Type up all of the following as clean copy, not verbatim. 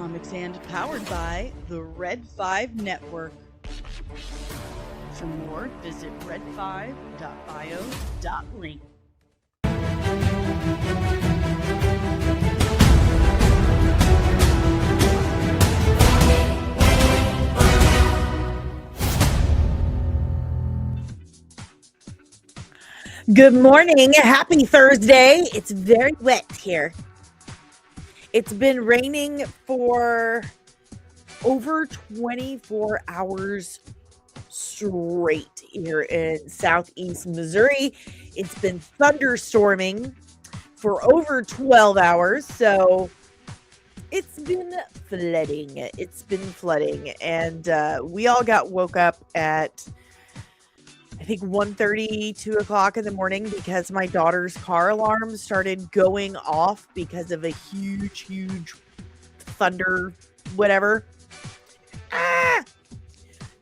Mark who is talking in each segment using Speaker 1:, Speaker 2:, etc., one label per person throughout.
Speaker 1: Comics and powered by the Red 5 Network. For more, visit red5.bio.link.
Speaker 2: Good morning. Happy Thursday. It's very wet here. It's been raining for over 24 hours straight here in southeast Missouri. It's been thunderstorming for over 12 hours. So it's been flooding. And we all got woke up at I think 1:30, 2 o'clock in the morning because my daughter's car alarm started going off because of a huge thunder, whatever.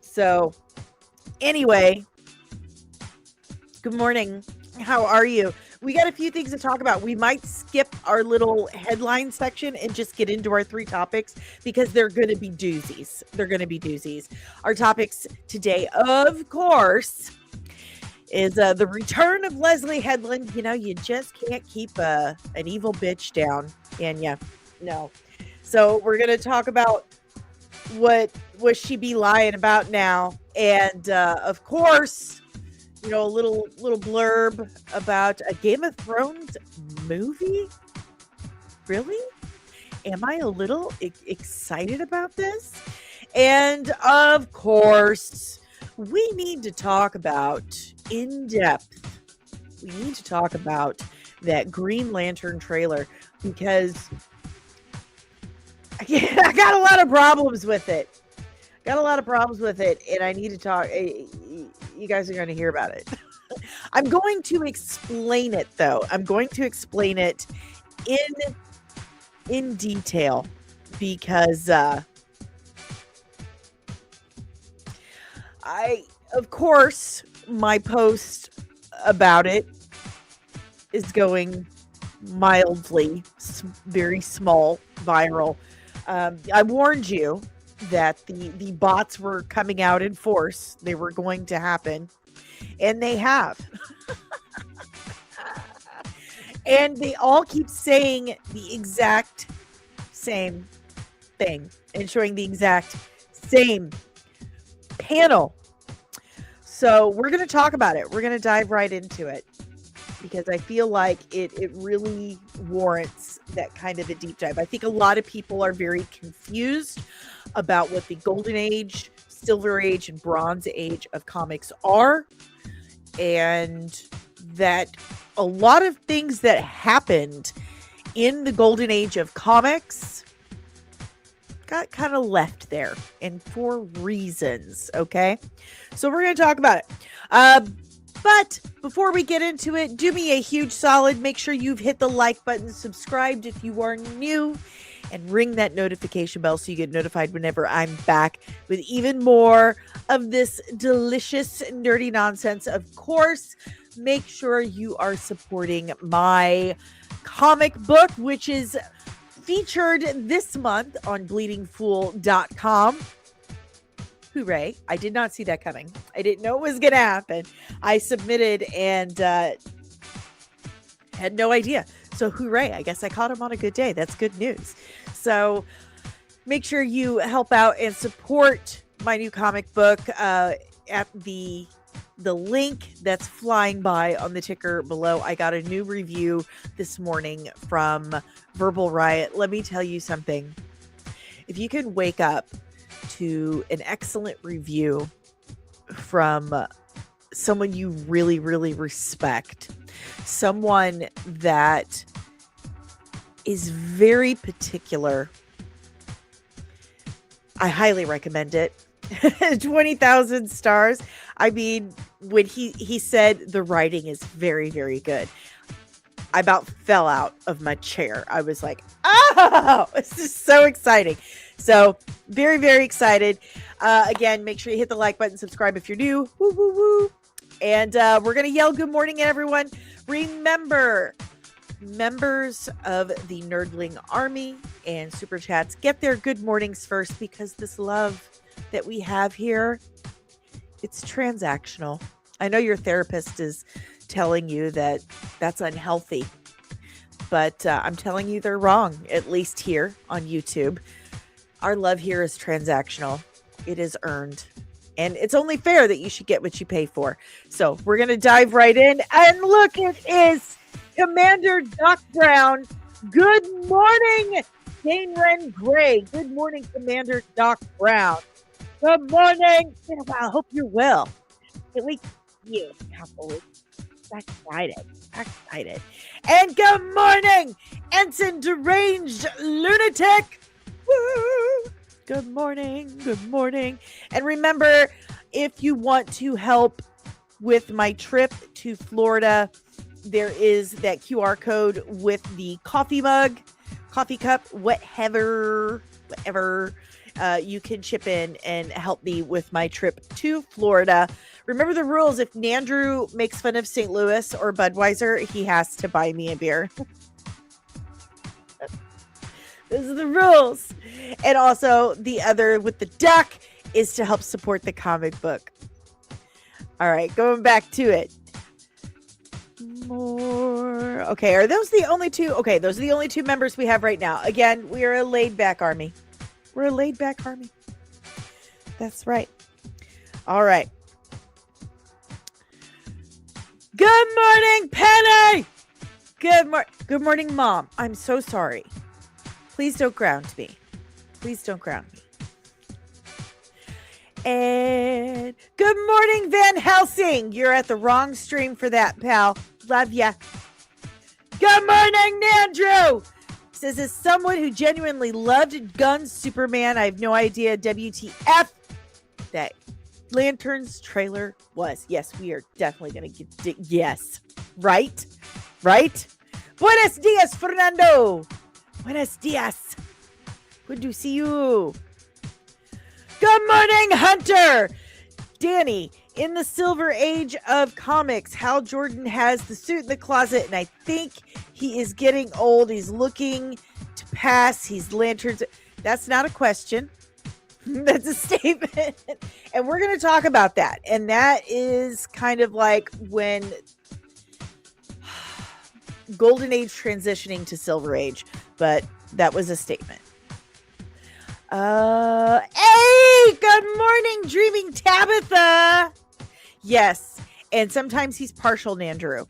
Speaker 2: So anyway, good morning. How are you? We got a few things to talk about. We might skip our little headline section and just get into our three topics because they're going to be doozies. Our topics today, of course, is the return of Leslie Headland. You know, you just can't keep an evil bitch down, can ya? No. So we're going to talk about what she be lying about now. And, of course, you know, a little blurb about a Game of Thrones movie. Really? Am I a little excited about this? And, of course, we need to talk about in depth. We need to talk about that Green Lantern trailer because I got a lot of problems with it. And I need to talk. You guys are going to hear about it. I'm going to explain it, though. I'm going to explain it in detail because of course, my post about it is going mildly, very small, viral. I warned you that the bots were coming out in force. They were going to happen, and they have. And they all keep saying the exact same thing and showing the exact same panel. So we're going to talk about it. We're going to dive right into it because I feel like it really warrants that kind of a deep dive. I think a lot of people are very confused about what the Golden Age, Silver Age, and Bronze Age of comics are, and that a lot of things that happened in the Golden Age of comics got kind of left there, and for reasons. Okay, so we're going to talk about it. But before we get into it, do me a huge solid. Make sure you've hit the like button, subscribed if you are new, and ring that notification bell so you get notified whenever I'm back with even more of this delicious nerdy nonsense. Of course, make sure you are supporting my comic book, which is featured this month on bleedingfool.com. Hooray. I did not see that coming. I didn't know it was going to happen. I submitted and had no idea. So hooray. I guess I caught him on a good day. That's good news. So make sure you help out and support my new comic book at the link that's flying by on the ticker below. I got a new review this morning from Verbal Riot. Let me tell you something. If you can wake up to an excellent review from someone you really, really respect, someone that is very particular, I highly recommend it. 20,000 stars. I mean, when he said the writing is very, very good, I about fell out of my chair. I was like, oh, this is so exciting. So very, very excited. Again, make sure you hit the like button, subscribe if you're new. Woo, woo, woo. And we're going to yell good morning, everyone. Remember, members of the Nerdling Army and Super Chats get their good mornings first, because this love that we have here, it's transactional. I know your therapist is telling you that that's unhealthy, but I'm telling you they're wrong, at least here on YouTube. Our love here is transactional. It is earned. And it's only fair that you should get what you pay for. So we're going to dive right in. And look, it is Commander Doc Brown. Good morning, Dane Wren Gray. Good morning, Commander Doc Brown. Good morning. I hope you're well. At least you. Excited. And good morning, Ensign Deranged Lunatic. Woo! Good morning. And remember, if you want to help with my trip to Florida, there is that QR code with the coffee mug, coffee cup, whatever. You can chip in and help me with my trip to Florida. Remember the rules. If Nandrew makes fun of St. Louis or Budweiser, he has to buy me a beer. Those are the rules. And also the other with the duck is to help support the comic book. All right, going back to it. More. Okay, are those the only two? Okay, those are the only two members we have right now. Again, we are a laid-back army. We're a laid-back army. That's right. All right. Good morning, Penny. Good morning, Mom. I'm so sorry. Please don't ground me. And good morning, Van Helsing. You're at the wrong stream for that, pal. Love ya. Good morning, Nandrew. Says, as someone who genuinely loved Guns Superman, I have no idea WTF that Lantern's trailer was. Yes, we are definitely going to get... Yes. Right? Buenos dias, Fernando. Buenos dias. Good to see you. Good morning, Hunter. Dani, in the Silver Age of comics, Hal Jordan has the suit in the closet, and I think he is getting old. He's looking to pass. He's Lanterns. That's not a question. That's a statement. And we're going to talk about that. And that is kind of like when Golden Age transitioning to Silver Age. But that was a statement. Hey, good morning, Dreaming Tabitha. Yes, and sometimes he's partial, Nandrew.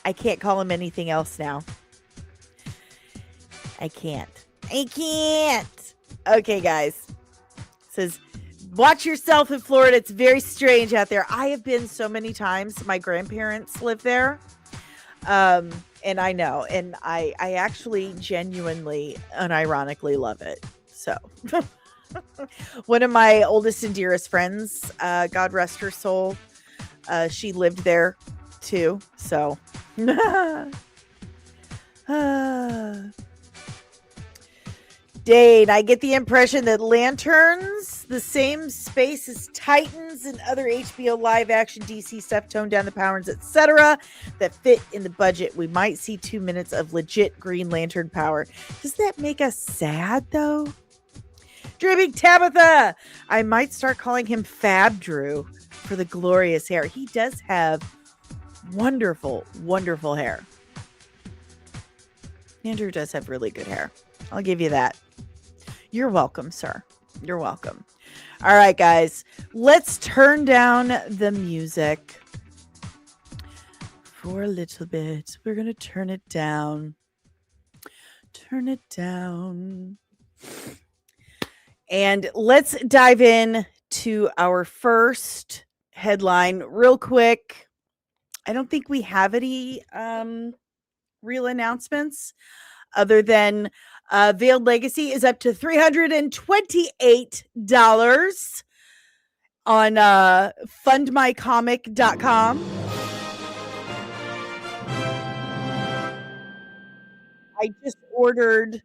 Speaker 2: I can't call him anything else now. I can't. Okay, guys. It says, watch yourself in Florida. It's very strange out there. I have been so many times. My grandparents live there. And I know, and I actually genuinely, unironically love it. So one of my oldest and dearest friends, God rest her soul, she lived there too. So Dane, I get the impression that Lanterns, the same space as Titans and other HBO live action DC stuff, toned down the powers, etc., that fit in the budget. We might see 2 minutes of legit Green Lantern power. Does that make us sad, though? Dreaming Tabitha! I might start calling him Fab Drew for the glorious hair. He does have wonderful, wonderful hair. Andrew does have really good hair. I'll give you that. You're welcome, sir. You're welcome. All right, guys. Let's turn down the music for a little bit. We're going to turn it down. Turn it down. And let's dive in to our first headline real quick. I don't think we have any real announcements other than Veiled Legacy is up to $328 on fundmycomic.com. I just ordered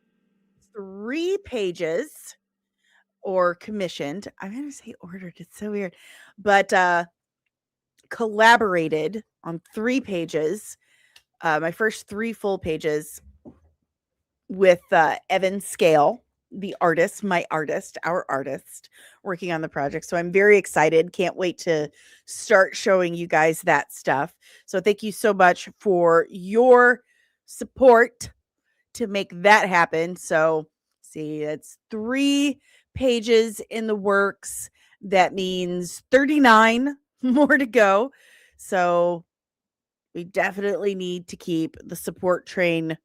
Speaker 2: 3 pages, or commissioned. I'm going to say ordered. It's so weird. But collaborated on 3 pages, my first 3 full pages with Evan Scale, the artist, our artist, working on the project. So I'm very excited. Can't wait to start showing you guys that stuff. So thank you so much for your support to make that happen. So see, it's 3 pages in the works. That means 39 more to go. So we definitely need to keep the support train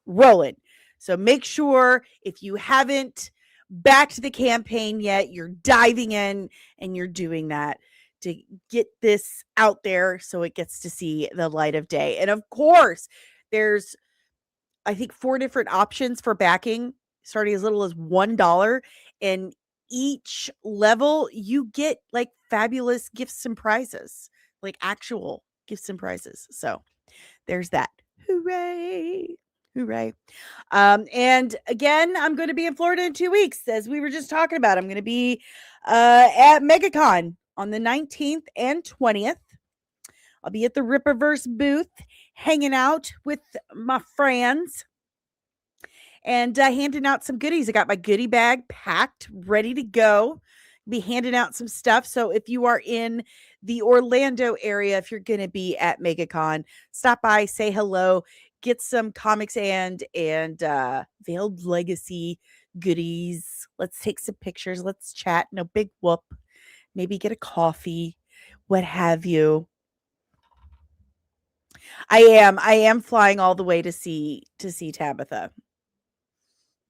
Speaker 2: rolling. So make sure if you haven't backed the campaign yet, you're diving in and you're doing that to get this out there so it gets to see the light of day. And of course, there's, I think, 4 different options for backing, starting as little as $1. And each level, you get like fabulous gifts and prizes, like actual gifts and prizes. So there's that. Hooray! Hooray. And again, I'm going to be in Florida in 2 weeks, as we were just talking about. I'm going to be at MegaCon on the 19th and 20th. I'll be at the Rippaverse booth, hanging out with my friends and handing out some goodies. I got my goodie bag packed, ready to go. Be handing out some stuff. So if you are in the Orlando area, if you're going to be at MegaCon, stop by, say hello, get some comics and Veiled Legacy goodies. Let's take some pictures. Let's chat. No big whoop. Maybe get a coffee, what have you. I am flying all the way to see Tabitha.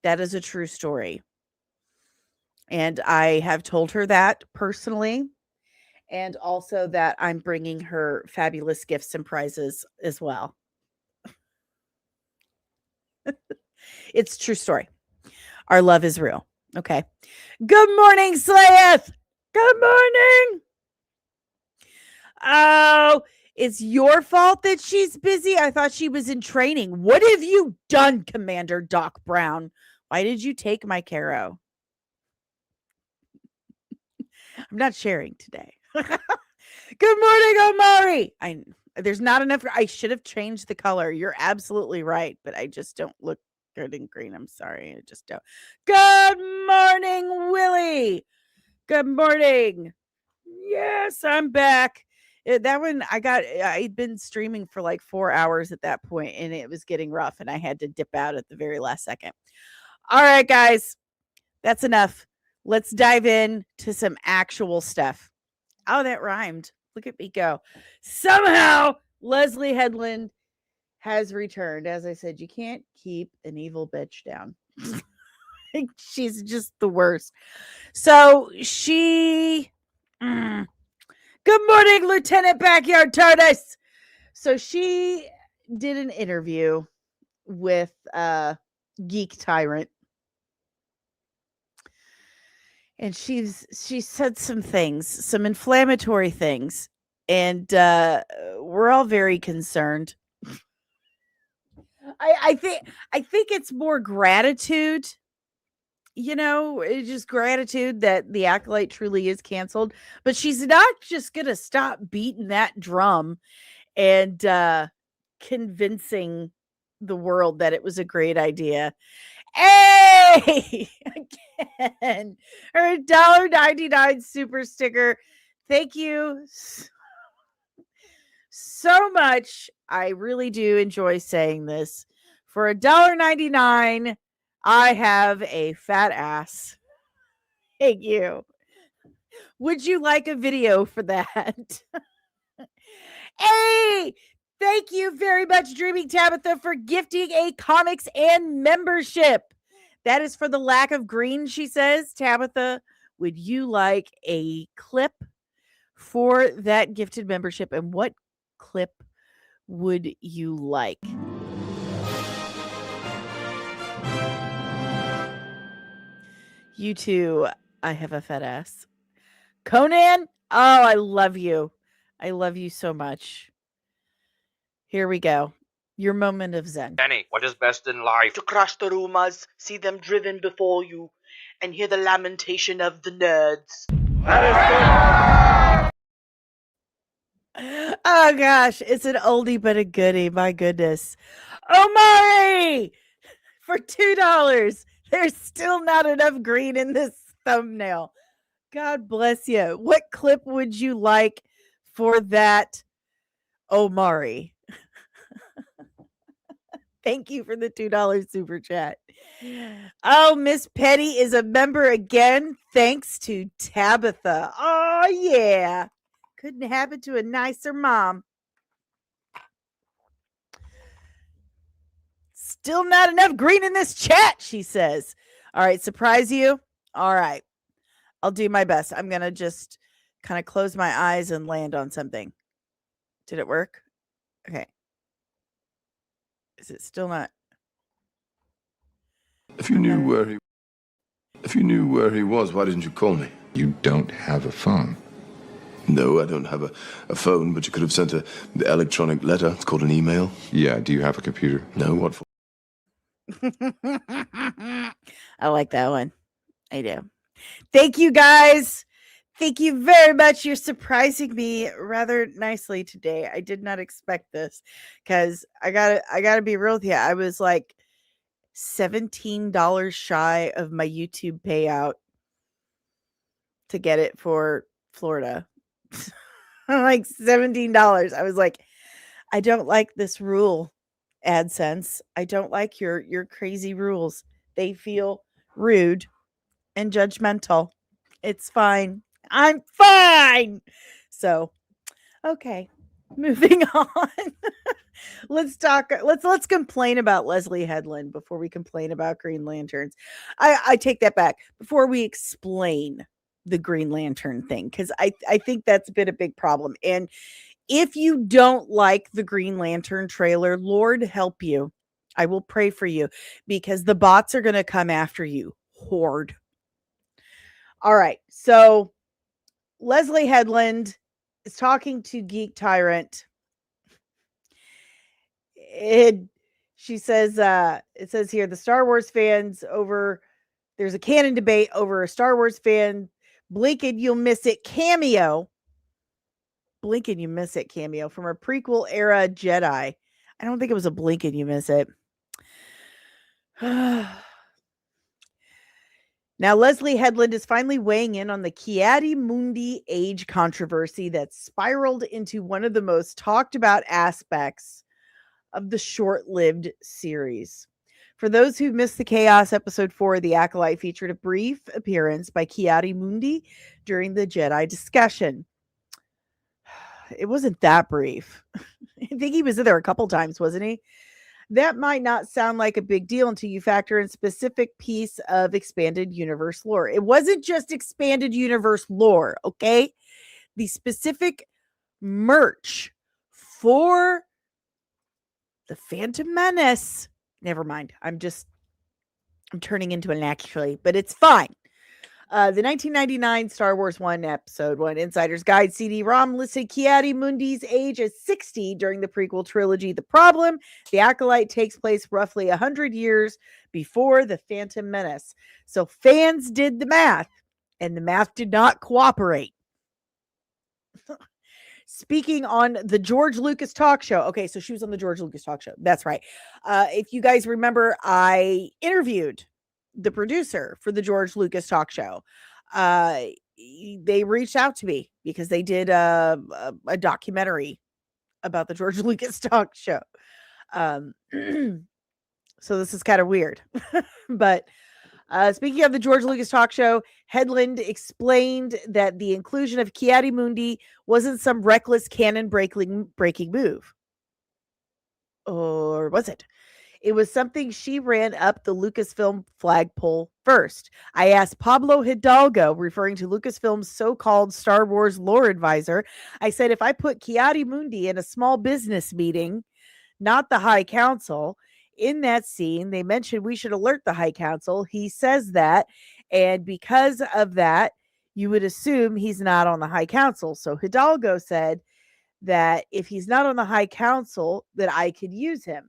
Speaker 2: That is a true story. And I have told her that personally. And also that I'm bringing her fabulous gifts and prizes as well. It's a true story. Our love is real. Okay. Good morning, Slayeth. Good morning. Oh, it's your fault that she's busy. I thought she was in training. What have you done, Commander Doc Brown? Why did you take my Caro? I'm not sharing today. Good morning, Omari. There's not enough. I should have changed the color. You're absolutely right, but I just don't look good in green. I'm sorry. I just don't. Good morning, Willie. Good morning. Yes, I'm back. That one I'd been streaming for like 4 hours at that point, and it was getting rough, and I had to dip out at the very last second. All right, guys, that's enough. Let's dive in to some actual stuff. Oh, that rhymed. Look at me go. Somehow, Leslie Headland has returned. As I said, you can't keep an evil bitch down. She's just the worst. So she... Good morning, Lieutenant Backyard TARDIS. So she did an interview with Geek Tyrant. And she said some things, some inflammatory things. And we're all very concerned. I think it's more gratitude. You know, it's just gratitude that the Acolyte truly is canceled. But she's not just going to stop beating that drum and convincing the world that it was a great idea. Hey! Again, her $1.99 super sticker. Thank you so much. I really do enjoy saying this. For $1.99, I have a fat ass. Thank you. Would you like a video for that? Hey! Thank you very much, Dreaming Tabitha, for gifting a comics and membership. That is for the lack of green, she says. Tabitha, would you like a clip for that gifted membership? And what clip would you like? You too. I have a fat ass. Conan? Oh, I love you. I love you so much. Here we go. Your moment of zen.
Speaker 3: Dani, what is best in life?
Speaker 4: To crush the rumors, see them driven before you, and hear the lamentation of the nerds.
Speaker 2: Oh gosh, it's an oldie but a goodie. My goodness. Omari for $2. There's still not enough green in this thumbnail. God bless you. What clip would you like for that, Omari? Thank you for the $2 super chat. Oh, Miss Petty is a member again, thanks to Tabitha. Oh, yeah. Couldn't happen to a nicer mom. Still not enough green in this chat, she says. All right, surprise you? All right. I'll do my best. I'm going to just kind of close my eyes and land on something. Did it work? Okay. Is it still not?
Speaker 3: If you knew where he was, why didn't you call me?
Speaker 5: You don't have a phone.
Speaker 3: No, I don't have a phone, but you could have sent an electronic letter. It's called an email.
Speaker 5: Yeah, do you have a computer?
Speaker 3: No, what for?
Speaker 2: I like that one. I do. Thank you guys. Thank you very much. You're surprising me rather nicely today. I did not expect this because I gotta be real with you. I was like $17 shy of my YouTube payout to get it for Florida. Like $17. I was like, I don't like this rule, AdSense. I don't like your crazy rules. They feel rude and judgmental. It's fine. I'm fine. So, okay. Moving on. Let's complain about Leslie Headland before we complain about Green Lanterns. I take that back. Before we explain the Green Lantern thing, because I think that's been a big problem. And if you don't like the Green Lantern trailer, Lord help you. I will pray for you because the bots are going to come after you. Horde. All right. So Leslie Headland is talking to Geek Tyrant. She says, it says here, the Star Wars fans there's a canon debate over a Star Wars fan blink and you'll miss it cameo. Blink and you miss it cameo from a prequel era Jedi. I don't think it was a blink and you miss it. Now, Leslie Headland is finally weighing in on the Ki-Adi-Mundi age controversy that spiraled into one of the most talked about aspects of the short-lived series. For those who missed the Chaos episode 4, The Acolyte featured a brief appearance by Ki-Adi-Mundi during the Jedi discussion. It wasn't that brief. I think he was in there a couple times, wasn't he? That might not sound like a big deal until you factor in specific piece of expanded universe lore. It wasn't just expanded universe lore, okay? The specific merch for the Phantom Menace. Never mind. I'm turning into an actually, but it's fine. The 1999 Star Wars 1 Episode 1 Insider's Guide CD-ROM listed Ki-Adi-Mundi's age as 60 during the prequel trilogy. The problem, The Acolyte takes place roughly 100 years before The Phantom Menace. So fans did the math, and the math did not cooperate. Speaking on the George Lucas talk show. Okay, so she was on the George Lucas talk show. That's right. If you guys remember, I interviewed the producer for the George Lucas talk show. They reached out to me because they did a documentary about the George Lucas talk show. So this is kind of weird. But speaking of the George Lucas talk show, Headland explained that the inclusion of Ki-Adi-Mundi wasn't some reckless canon breaking move. Or was it? It was something she ran up the Lucasfilm flagpole first. I asked Pablo Hidalgo, referring to Lucasfilm's so-called Star Wars lore advisor, I said, if I put Ki-Adi-Mundi in a small business meeting, not the High Council, in that scene, they mentioned we should alert the High Council. He says that, and because of that, you would assume he's not on the High Council. So Hidalgo said that if he's not on the High Council, that I could use him.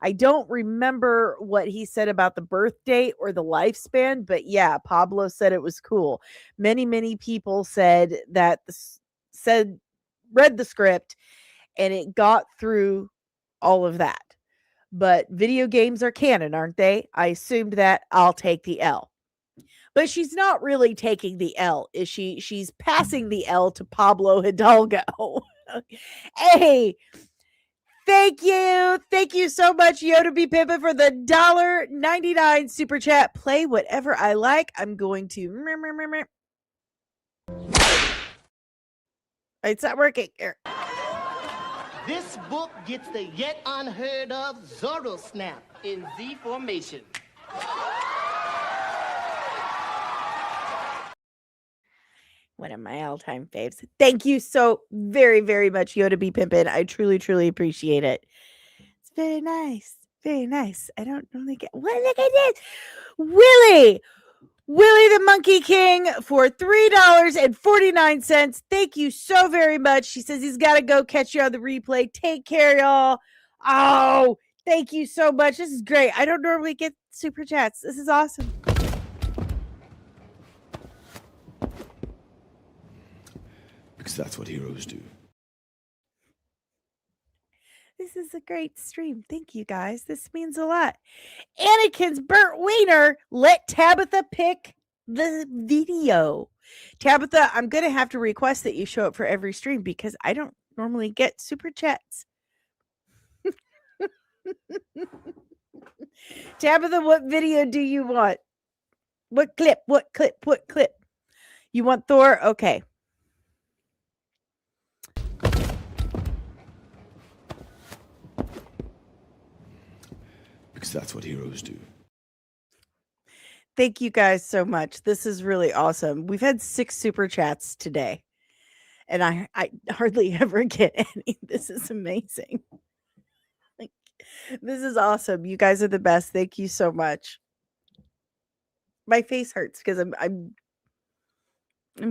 Speaker 2: I don't remember what he said about the birth date or the lifespan, but yeah, Pablo said it was cool. Many people said read the script and it got through all of that. But video games are canon, aren't they? I assumed that. I'll take the L. But she's not really taking the L, is she? She's passing the L to Pablo Hidalgo. Hey, thank you. Thank you so much, Yoda B. Pippin, for the $1.99 super chat. Play whatever I like. I'm going to. It's not working. Here.
Speaker 6: This book gets the yet unheard of Zorro snap in Z formation.
Speaker 2: One of my all-time faves. Thank you so very, very much, Yoda B. Pimpin. I truly, truly appreciate it. It's very nice. Very nice. I don't normally get... What? Look at this. Willie the Monkey King for $3.49. Thank you so very much. She says he's got to go catch you on the replay. Take care, y'all. Oh, thank you so much. This is great. I don't normally get super chats. This is awesome.
Speaker 3: Because that's what heroes do.
Speaker 2: This is a great stream. Thank you, guys. This means a lot. Anakin's burnt wiener. Let Tabitha pick the video. Tabitha, I'm going to have to request that you show up for every stream because I don't normally get super chats. Tabitha, what video do you want? What clip? What clip? What clip? You want Thor? Okay.
Speaker 3: Because that's what heroes do.
Speaker 2: Thank you guys so much. This is really awesome. We've had 6 super chats today, and I hardly ever get any. This is amazing. Like, this is awesome. You guys are the best. Thank you so much. My face hurts because I'm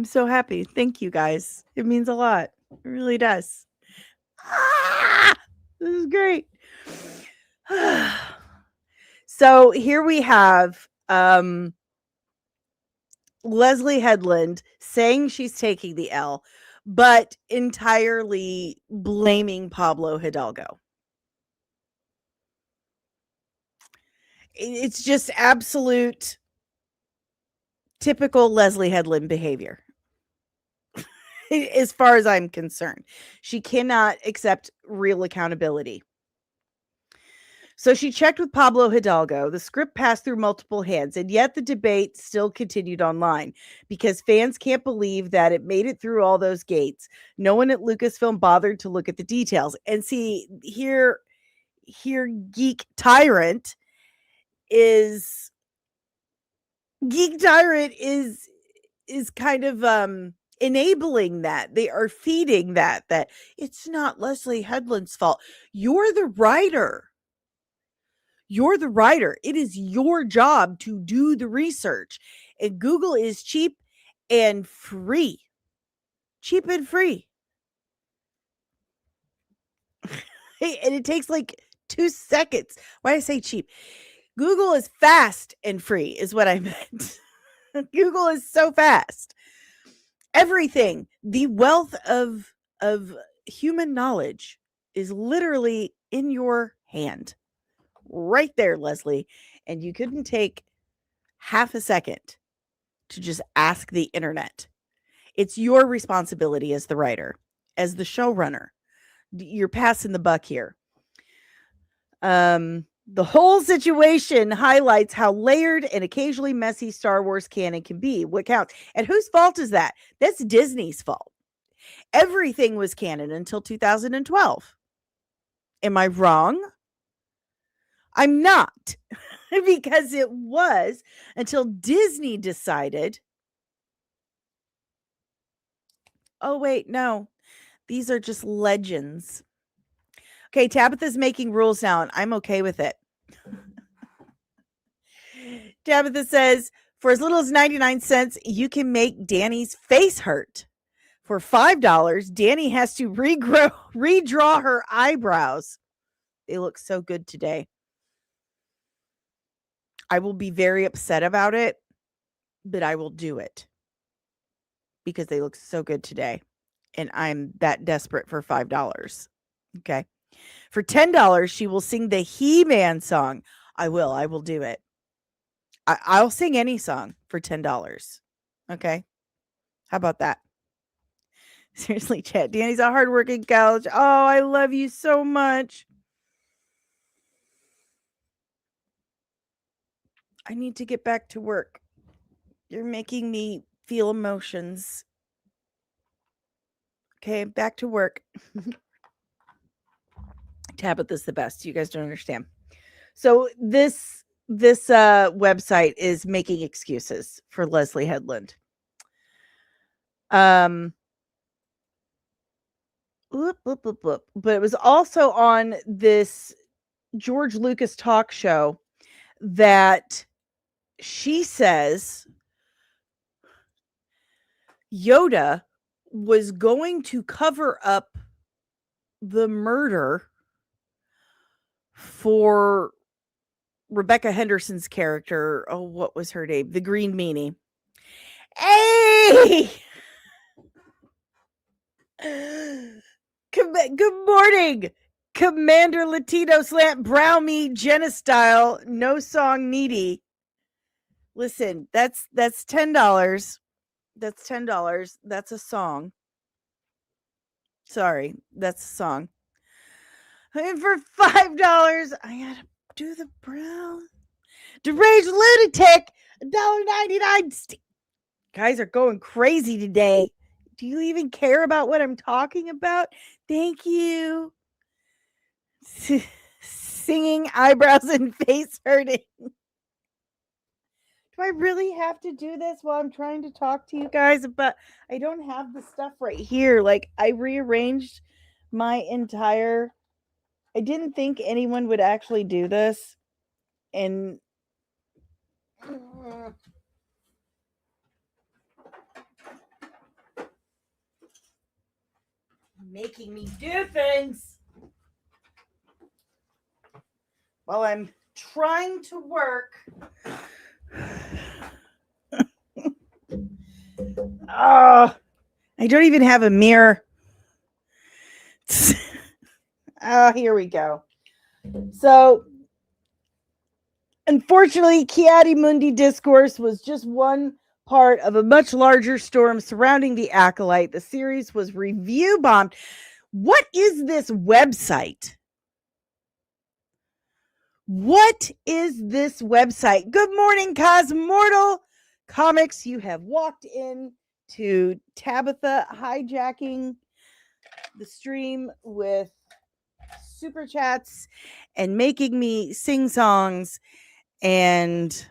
Speaker 2: so happy. Thank you guys. It means a lot. It really does. This is great. So here we have Leslie Headland saying she's taking the L, but entirely blaming Pablo Hidalgo. It's just absolute typical Leslie Headland behavior. As far as I'm concerned, she cannot accept real accountability. So she checked with Pablo Hidalgo. The script passed through multiple hands, and yet the debate still continued online because fans can't believe that it made it through all those gates. No one at Lucasfilm bothered to look at the details. And see, here Geek Tyrant is kind of enabling that. They are feeding that it's not Leslie Headland's fault. You're the writer. You're the writer. It is your job to do the research. And Google is cheap and free. Cheap and free. And it takes like 2 seconds. Why did I say cheap? Google is fast and free is what I meant. Google is so fast. Everything, the wealth of human knowledge is literally in your hand. Right there, Leslie. And you couldn't take half a second to just ask the internet. It's your responsibility as the writer, as the showrunner. You're passing the buck here. The whole situation highlights how layered and occasionally messy Star Wars canon can be. What counts? And whose fault is that? That's Disney's fault. Everything was canon until 2012. Am I wrong? I'm not, because it was until Disney decided, oh, wait, no, these are just legends. Okay, Tabitha's making rules now, and I'm okay with it. Tabitha says, for as little as 99 cents, you can make Dani's face hurt. For $5, Dani has to redraw her eyebrows. They look so good today. I will be very upset about it, but I will do it because they look so good today. and I'm that desperate for $5. Okay. For $10, she will sing the He-Man song. I will do it. I'll sing any song for $10. Okay. How about that? Seriously, chat. Dani's a hardworking gal. Oh, I love you so much. I need to get back to work. You're making me feel emotions. Okay, back to work. Tabitha's the best. You guys don't understand. So this website is making excuses for Leslie Headland. But it was also on this George Lucas talk show that she says Yoda was going to cover up the murder for Rebecca Henderson's character. Oh, what was her name? The Green Meanie. Hey! Good morning, Commander Latino Slant Brown Meat Jenna Style No Song Needy. Listen, that's $10. That's $10. That's a song. Sorry, that's a song. And for $5, I gotta do the brown. Deranged lunatic, $1.99. Guys are going crazy today. Do you even care about what I'm talking about? Thank you. Singing eyebrows and face hurting. Do I really have to do this while I'm trying to talk to you guys? But I don't have the stuff right here. Like, I rearranged my entire... I didn't think anyone would actually do this. And... making me do things while I'm trying to work. Oh, I don't even have a mirror. Oh, here we go. So, unfortunately, Kiadi Mundi discourse was just one part of a much larger storm surrounding The Acolyte. The series was review bombed. What is this website? What is this website? Good morning, Cosmortal Comics. You have walked in to Tabitha hijacking the stream with super chats and making me sing songs and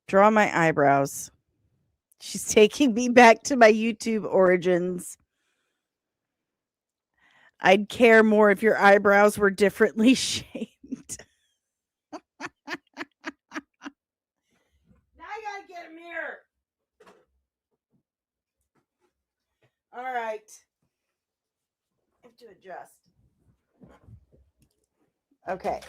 Speaker 2: draw my eyebrows. She's taking me back to my YouTube origins. I'd care more if your eyebrows were differently shaped. Now I gotta get a mirror. All right. I have to adjust. Okay.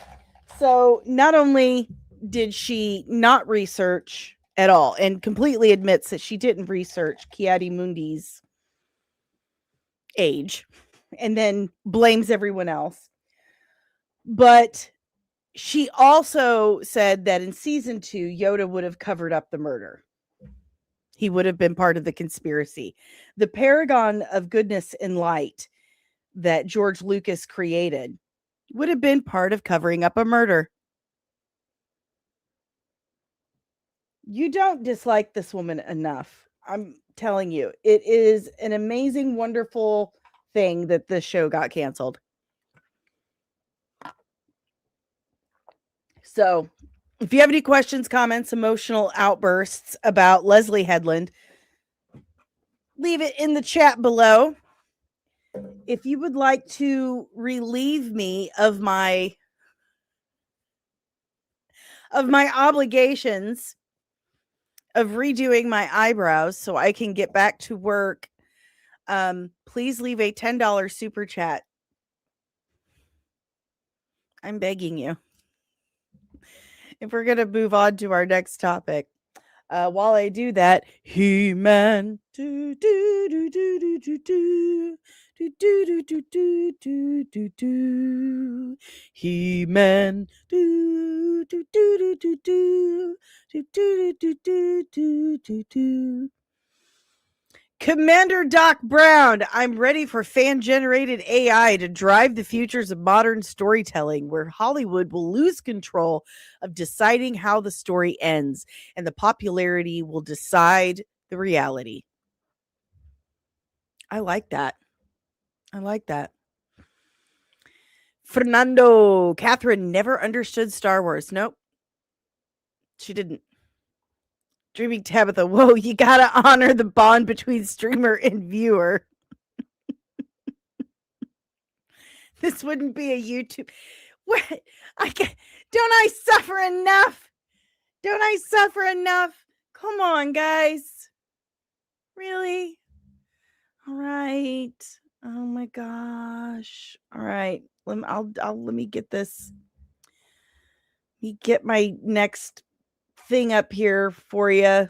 Speaker 2: So not only did she not research at all and completely admits that she didn't research Kiadi Mundi's age and then blames everyone else, but she also said that in season 2, Yoda would have covered up the murder. He would have been part of the conspiracy. The paragon of goodness and light that George Lucas created would have been part of covering up a murder. You don't dislike this woman enough. I'm telling you, it is an amazing, wonderful thing that this show got canceled. So, if you have any questions, comments, emotional outbursts about Leslie Headland, leave it in the chat below. If you would like to relieve me of my obligations of redoing my eyebrows so I can get back to work, please leave a $10 super chat. I'm begging you. If we're going to move on to our next topic. While I do that, He-Man. Do, do, do, do, do, do, do. Do, do, do, do, do, do, do, do. He-Man. Do, do, do, do, do, do. Do, do, do, do, do, do, do. Commander Doc Brown, I'm ready for fan-generated AI to drive the futures of modern storytelling, where Hollywood will lose control of deciding how the story ends, and the popularity will decide the reality. I like that. I like that. Fernando, Catherine never understood Star Wars. Nope, she didn't. Dreaming Tabitha, whoa, you gotta honor the bond between streamer and viewer. This wouldn't be a YouTube. What? Don't I suffer enough? Don't I suffer enough? Come on, guys. Really? All right. Oh my gosh. All right. Let me get this. Let me get my next thing up here for you.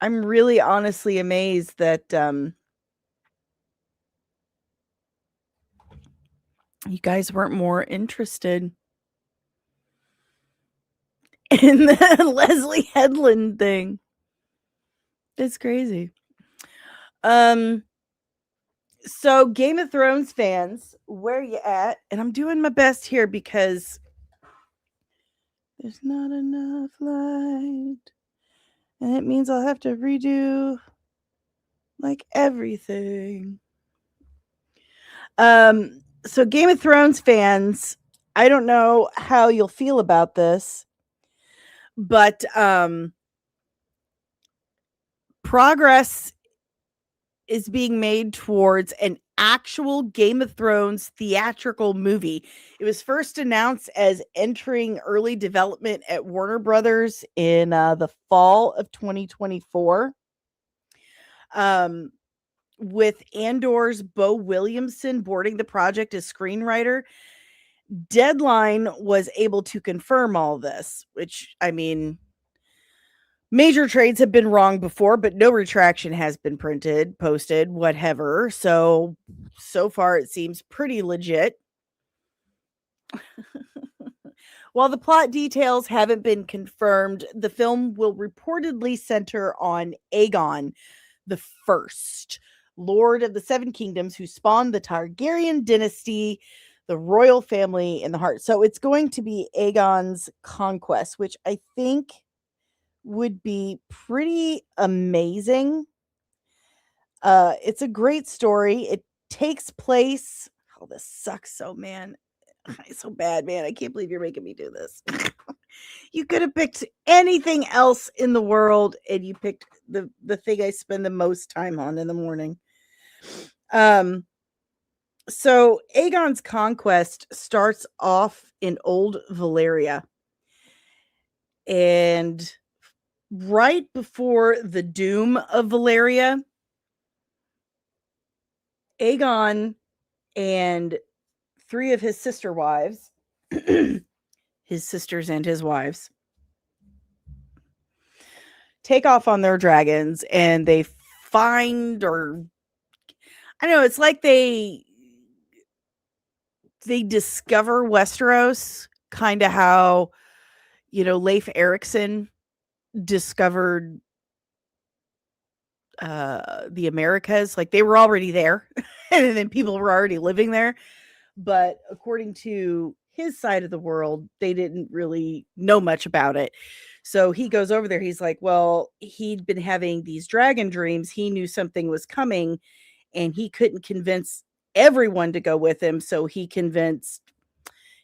Speaker 2: I'm really honestly amazed that you guys weren't more interested in the Leslie Headland thing. It's crazy. So Game of Thrones fans, where you at? And I'm doing my best here because there's not enough light. And it means I'll have to redo like everything. So Game of Thrones fans, I don't know how you'll feel about this, but progress is being made towards an actual Game of Thrones theatrical movie. It was first announced as entering early development at Warner Brothers in the fall of 2024. With Andor's Bo Williamson boarding the project as screenwriter, Deadline was able to confirm all this, which, I mean, major trades have been wrong before, but no retraction has been posted, whatever. So far it seems pretty legit. While the plot details haven't been confirmed, the film will reportedly center on Aegon the First, Lord of the Seven Kingdoms, who spawned the Targaryen dynasty, the royal family in the heart. So it's going to be Aegon's conquest, which I think would be pretty amazing. It's a great story. It takes place. Oh, this sucks so, man. It's so bad, man. I can't believe you're making me do this. You could have picked anything else in the world, and you picked the thing I spend the most time on in the morning. So Aegon's conquest starts off in old Valyria, and right before the doom of Valyria, Aegon and three of his sister wives, his sisters and his wives, take off on their dragons, and they find, or I don't know, it's like they discover Westeros, kind of how, Leif Erikson discovered the Americas. Like, they were already there and then people were already living there, but according to his side of the world, they didn't really know much about it. So he goes over there. He's like, well, he'd been having these dragon dreams. He knew something was coming, and he couldn't convince everyone to go with him. So he convinced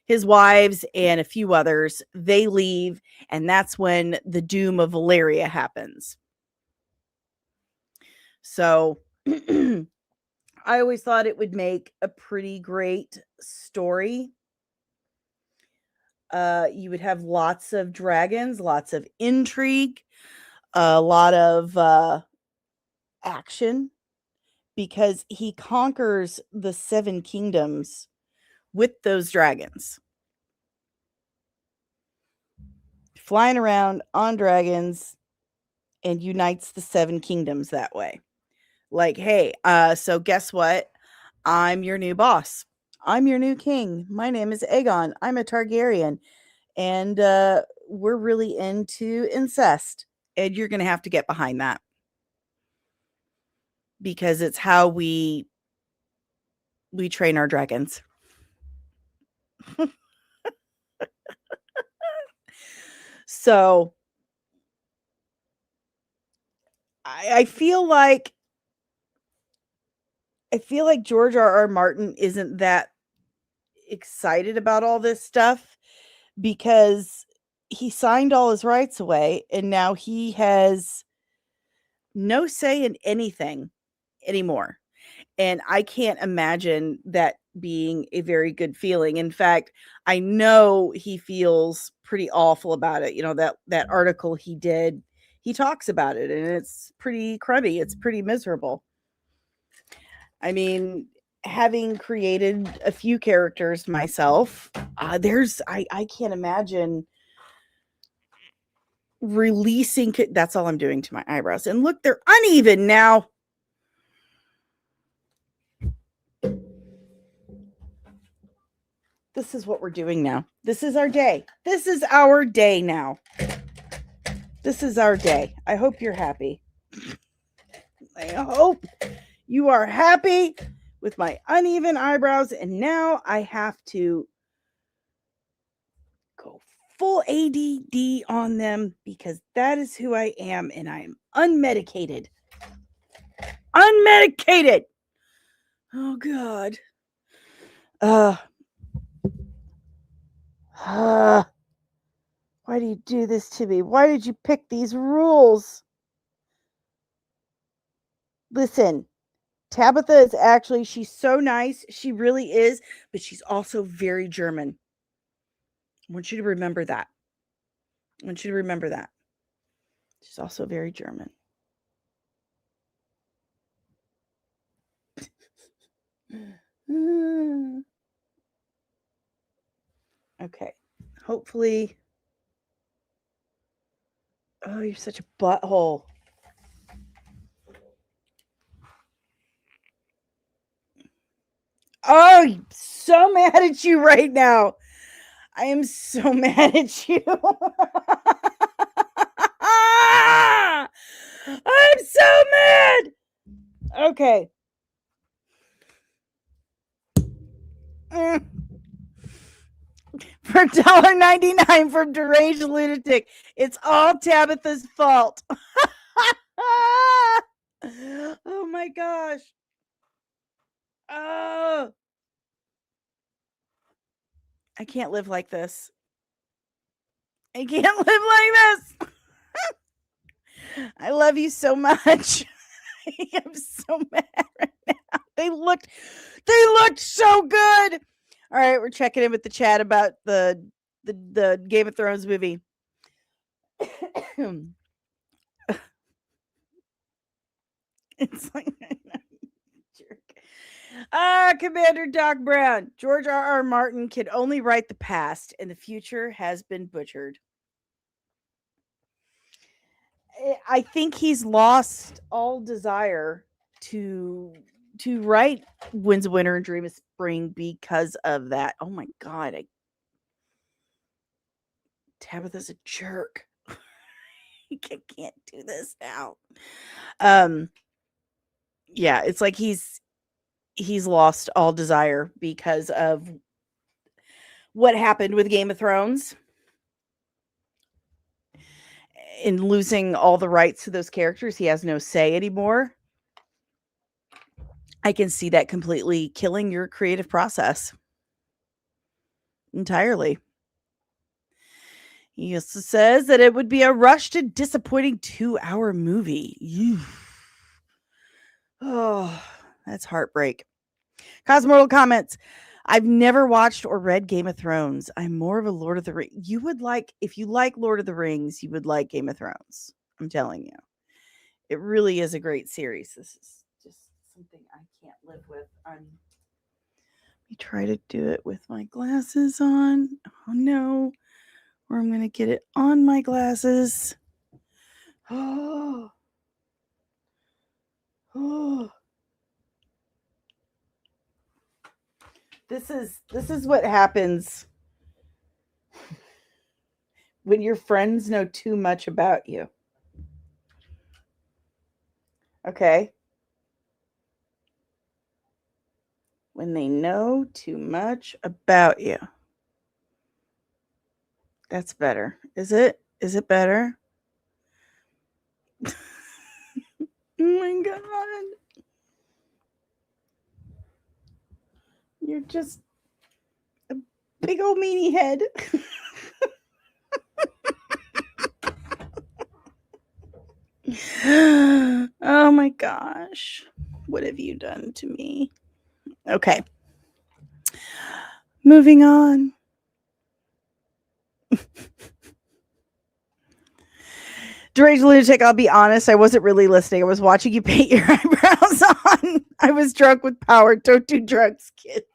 Speaker 2: his wives and a few others. They leave, and that's when the doom of Valyria happens. So I always thought it would make a pretty great story. You would have lots of dragons, lots of intrigue, a lot of action, because he conquers the Seven Kingdoms with those dragons.
Speaker 1: flying around on dragons and unites the 7 kingdoms that way. Like, hey, so guess what? I'm your new boss. I'm your new king. My name is Aegon. I'm a Targaryen. And we're really into incest. And you're going to have to get behind that. Because it's how we train our dragons. So I feel like George R.R. Martin isn't that excited about all this stuff because he signed all his rights away and now he has no say in anything anymore. And I can't imagine that being a very good feeling. In fact, I know he feels pretty awful about it. You know, that article he did, he talks about it and it's pretty crummy. It's pretty miserable. I mean, having created a few characters myself, I can't imagine releasing. That's all I'm doing to my eyebrows. And look, they're uneven now. This is what we're doing now. This is our day. This is our day now. This is our day. I hope you're happy. I hope you are happy with my uneven eyebrows. And now I have to go full ADD on them because that is who I am. And I am unmedicated. Unmedicated. Oh, God. Why do you do this to me? Why did you pick these rules? Listen, Tabitha is actually, she's so nice. She really is, but she's also very German. I want you to remember that. I want you to remember that. She's also very German. Okay. Hopefully. Oh, you're such a butthole. Oh, I'm so mad at you right now. I am so mad at you. I'm so mad. Okay. For $1.99 from Deranged Lunatic. It's all Tabitha's fault. Oh my gosh. Oh. I can't live like this. I can't live like this. I love you so much. I'm so mad right now. They looked so good. All right, we're checking in with the chat about the Game of Thrones movie. It's like jerk. Commander Doc Brown. George R.R. Martin can only write the past, and the future has been butchered. I think he's lost all desire to write Winds of Winter and Dream of Spring because of that. Oh my God. Tabitha's a jerk. He can't do this now. Yeah, it's like he's lost all desire because of what happened with Game of Thrones. In losing all the rights to those characters, he has no say anymore. I can see that completely killing your creative process entirely. He also says that it would be a rushed and disappointing 2-hour movie. Oh, that's heartbreak. Cosmortal comments. I've never watched or read Game of Thrones. I'm more of a Lord of the Rings. If you like Lord of the Rings, you would like Game of Thrones. I'm telling you. It really is a great series. This is just something I can't live with. Let me try to do it with my glasses on. Oh no. where I'm going to get it on my glasses. Oh. Oh. This is what happens when your friends know too much about you. Okay? When they know too much about you. That's better. Is it? Is it better? Oh my God. You're just a big old meanie head. Oh my gosh. What have you done to me? Okay. Moving on. Deranged Lunatic, I'll be honest, I wasn't really listening. I was watching you paint your eyebrows on. I was drunk with power. Don't do drugs, kids.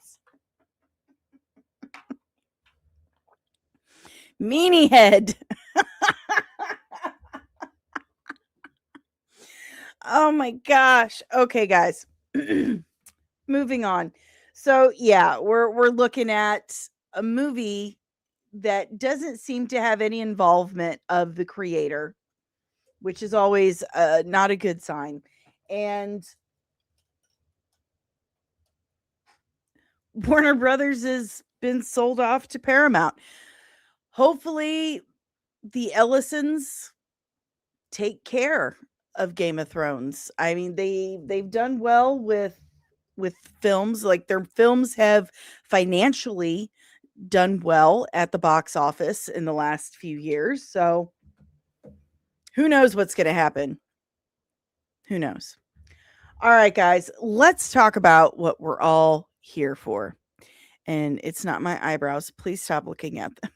Speaker 1: Meanie head. Oh my gosh. Okay, guys. Moving on. So yeah, we're looking at a movie that doesn't seem to have any involvement of the creator, which is always not a good sign. And Warner Brothers has been sold off to Paramount. Hopefully the Ellisons take care of Game of Thrones. I mean, they've done well with films. Like, their films have financially done well at the box office in the last few years. So who knows what's going to happen? Who knows? All right, guys, let's talk about what we're all here for. And it's not my eyebrows. Please stop looking at them.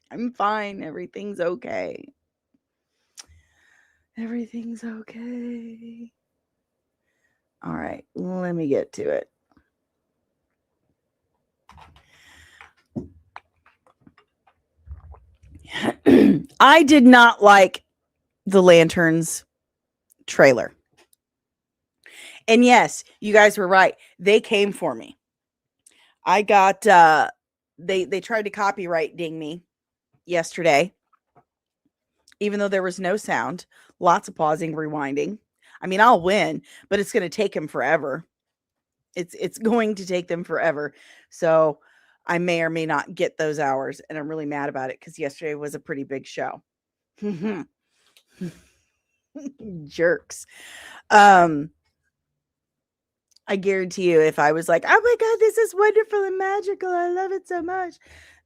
Speaker 1: I'm fine. Everything's okay. Everything's okay. All right, let me get to it. I did not like the Lanterns trailer. And yes, you guys were right. They came for me. I got they tried to copyright ding me yesterday. Even though there was no sound, lots of pausing, rewinding. I mean, I'll win, but it's going to take them forever. It's going to take them forever. So I may or may not get those hours, and I'm really mad about it because yesterday was a pretty big show. Jerks. I guarantee you, if I was like, oh my God, this is wonderful and magical, I love it so much,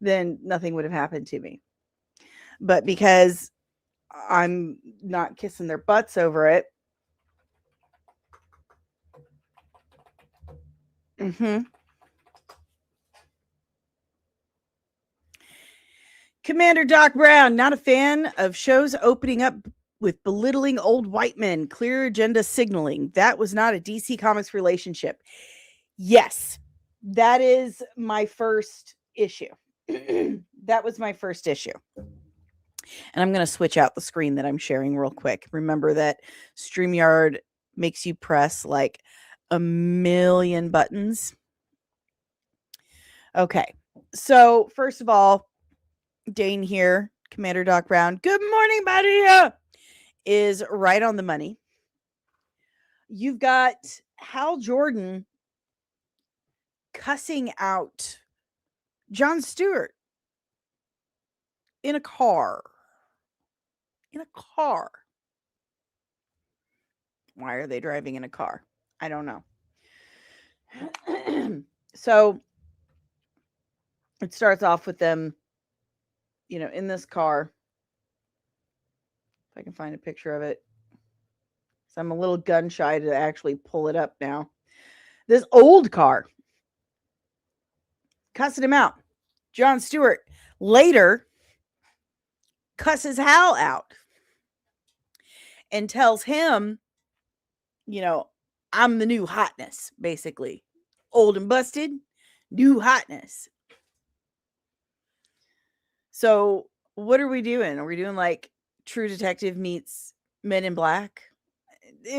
Speaker 1: then nothing would have happened to me. But because I'm not kissing their butts over it. Commander Doc Brown, not a fan of shows opening up with belittling old white men, clear agenda signaling. That was not a DC Comics relationship. Yes, that is my first issue. That was my first issue. And I'm going to switch out the screen that I'm sharing real quick. Remember that StreamYard makes you press like a million buttons. Okay. So first of all, Dane here, Commander Doc Brown. Good morning, buddy. Is right on the money. You've got Hal Jordan cussing out Jon Stewart in a car. In a car. Why are they driving in a car? I don't know. So it starts off with them, you know, in this car. If I can find a picture of it. So I'm a little gun shy to actually pull it up now. This old car. Cussing him out. Jon Stewart later cusses Hal out and tells him, you know, I'm the new hotness, basically. Old and busted, new hotness. So what are we doing? Are we doing like True Detective meets Men in Black?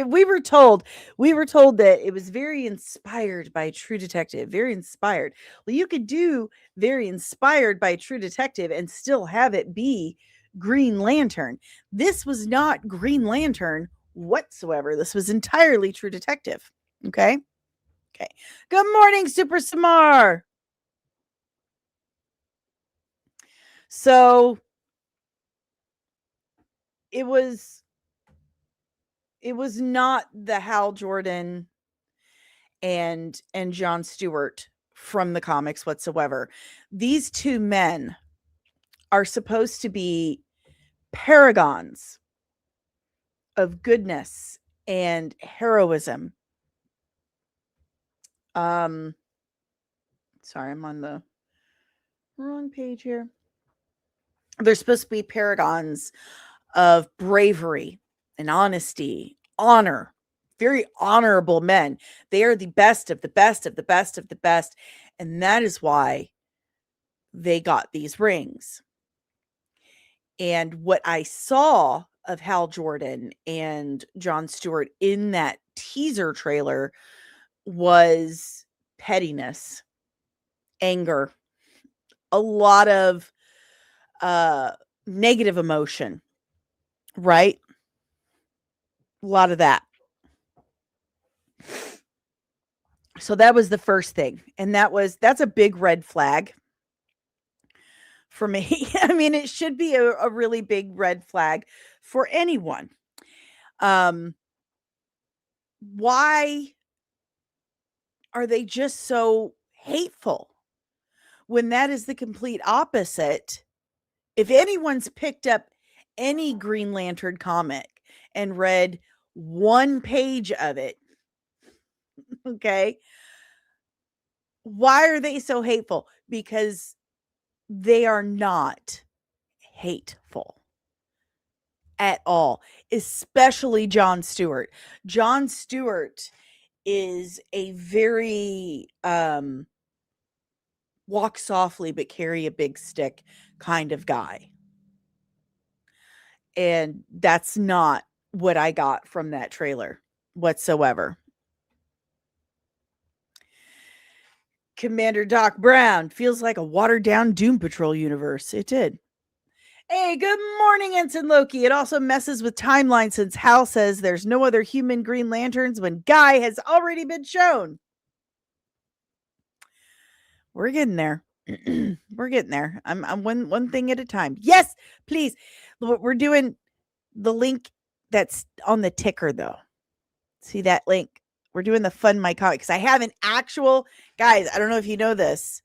Speaker 1: We were told that it was very inspired by True Detective, very inspired. Well, you could do very inspired by True Detective and still have it be Green Lantern. This was not Green Lantern whatsoever. This was entirely True Detective. Okay. Good morning, Super Samar. So it was not the Hal Jordan and John Stewart from the comics whatsoever. These two men are supposed to be paragons of goodness and heroism. Sorry, I'm on the wrong page here. They're supposed to be paragons of bravery and honesty, honor, very honorable men. They are the best of the best of the best of the best. And that is why they got these rings. And what I saw of Hal Jordan and John Stewart in that teaser trailer was pettiness, anger, a lot of negative emotion, right? A lot of that. So that was the first thing. And that's a big red flag for me. I mean, it should be a really big red flag for anyone. Why are they just so hateful when that is the complete opposite? If anyone's picked up any Green Lantern comic and read one page of it, okay, why are they so hateful? Because they are not hateful at all, especially John Stewart. John Stewart is a very walk softly but carry a big stick kind of guy. And that's not what I got from that trailer whatsoever. Commander Doc Brown feels like a watered down Doom Patrol universe. It did. Hey, good morning, Ensign Loki. It also messes with timeline since Hal says there's no other human Green Lanterns when Guy has already been shown. We're getting there. We're getting there. I'm one thing at a time. Yes, please. We're doing the link that's on the ticker, though. See that link? We're doing the Fund My Comic because I have an actual, guys, I don't know if you know this,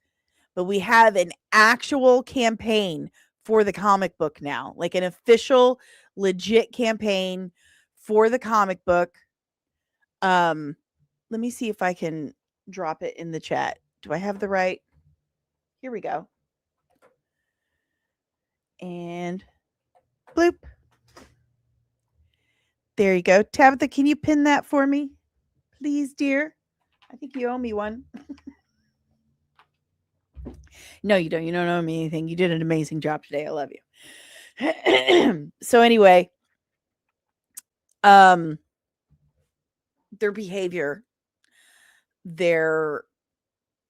Speaker 1: but we have an actual campaign for the comic book now, like an official, legit campaign for the comic book. Let me see if I can drop it in the chat. Do I have the right? Here we go. And bloop. There you go. Tabitha, can you pin that for me? Please, dear. I think you owe me one. No, you don't. You don't owe me anything. You did an amazing job today. I love you. So anyway, their behavior, the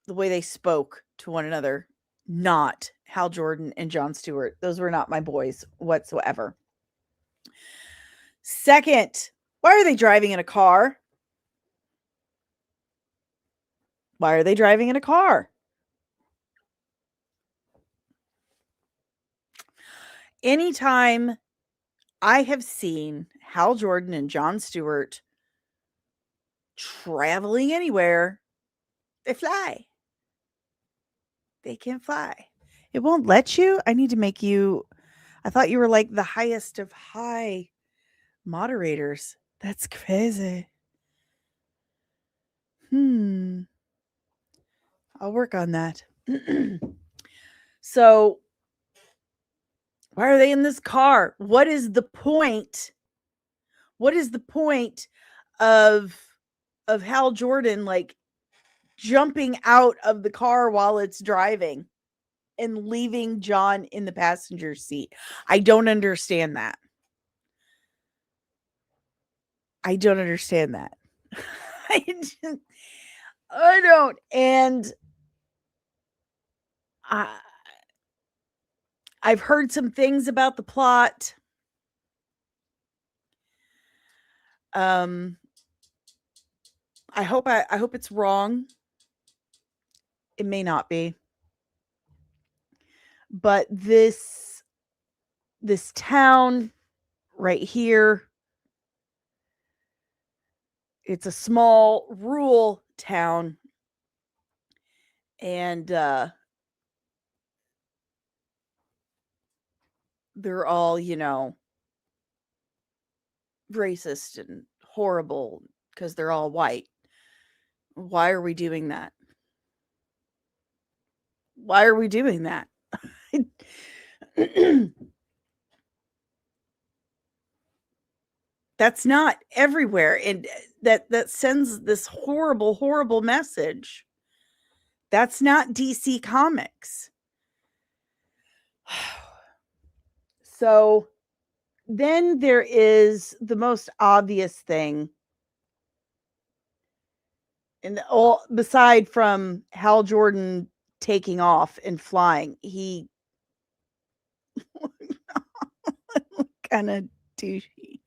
Speaker 1: way they spoke to one another, not Hal Jordan and John Stewart. Those were not my boys whatsoever. Second, why are they driving in a car? Why are they driving in a car? Anytime I have seen Hal Jordan and John Stewart traveling anywhere, they fly. They can fly. It won't let you? I need to make you... I thought you were like the highest of high moderators. That's crazy. I'll work on that. So, why are they in this car? What is the point? What is the point of Hal Jordan like jumping out of the car while it's driving and leaving John in the passenger seat. I don't understand that. I don't understand that. I don't. And I've heard some things about the plot. I hope it's wrong. It may not be. But this town right here, it's a small rural town, and they're all, racist and horrible because they're all white. Why are we doing that? Why are we doing that? That's not everywhere, and that sends this horrible message. That's not DC Comics. So then there is the most obvious thing, and beside from Hal Jordan taking off and flying, he kind of douchey.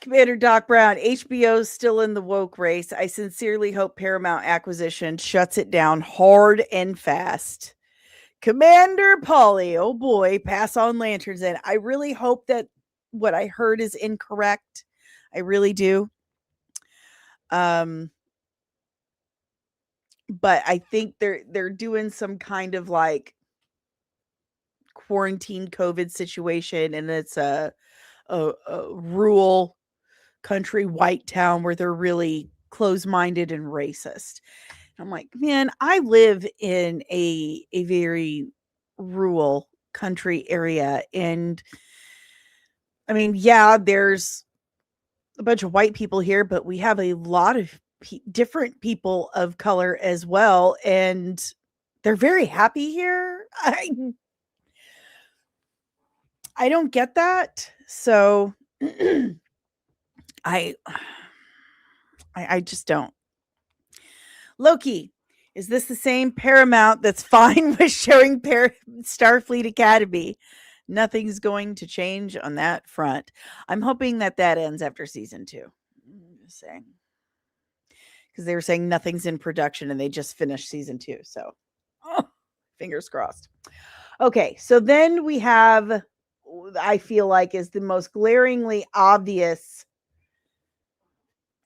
Speaker 1: Commander Doc Brown, HBO's still in the woke race. I sincerely hope Paramount acquisition shuts it down hard and fast. Commander Polly, oh boy, pass on lanterns in. I really hope that what I heard is incorrect. I really do. But I think they're doing some kind of like quarantine COVID situation, and it's a rural country white town where they're really close-minded and racist. I'm like, man, I live in a very rural country area, and I mean, yeah, there's a bunch of white people here, but we have a lot of different people of color as well, and they're very happy here. I don't get that. So I just don't. Loki, is this the same Paramount that's fine with showing Starfleet Academy? Nothing's going to change on that front. I'm hoping that ends after season 2. I'm just saying. Because they were saying nothing's in production and they just finished season 2. So, fingers crossed. Okay, so then we have, I feel like, is the most glaringly obvious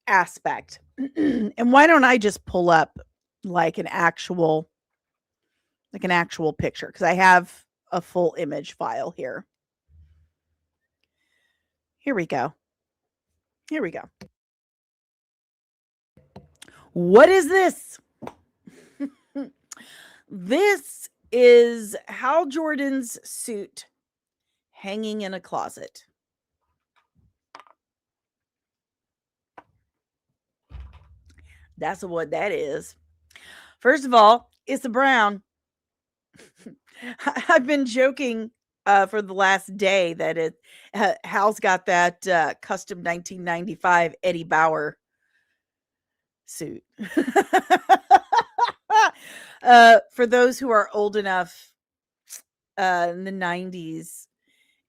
Speaker 1: aspect. And why don't I just pull up like an actual picture, because I have a full image file here. Here we go. What is this? This is Hal Jordan's suit hanging in a closet. That's what that is. First of all, it's a brown. I've been joking for the last day that Hal's got that custom 1995 Eddie Bauer suit. For those who are old enough, in the 90s,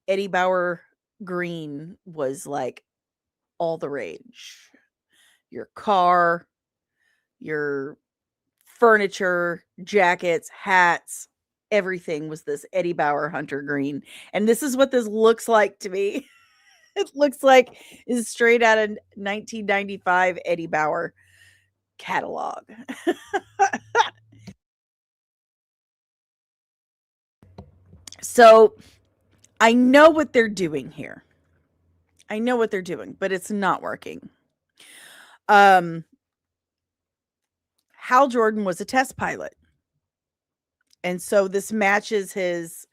Speaker 1: Eddie Bauer green was like all the rage. Your car, your furniture, jackets, hats, everything was this Eddie Bauer hunter green. And this is what this looks like to me. It looks like it's straight out of 1995 Eddie Bauer catalog. So I know what they're doing here. But it's not working. Hal Jordan was a test pilot. And so this matches his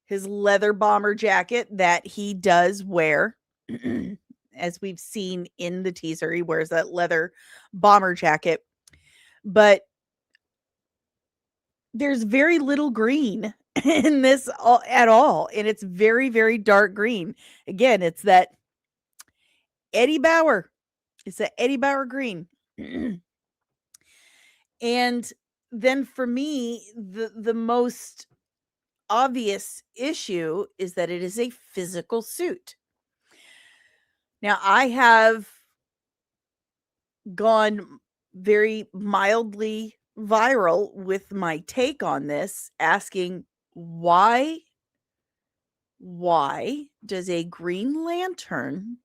Speaker 1: leather bomber jacket that he does wear. as we've seen in the teaser. He wears that leather bomber jacket, but there's very little green in this at all, and it's very, very dark green. Again, it's that Eddie Bauer. It's that Eddie Bauer green. And then for me, the most obvious issue is that it is a physical suit. Now, I have gone very mildly viral with my take on this, asking why does a Green Lantern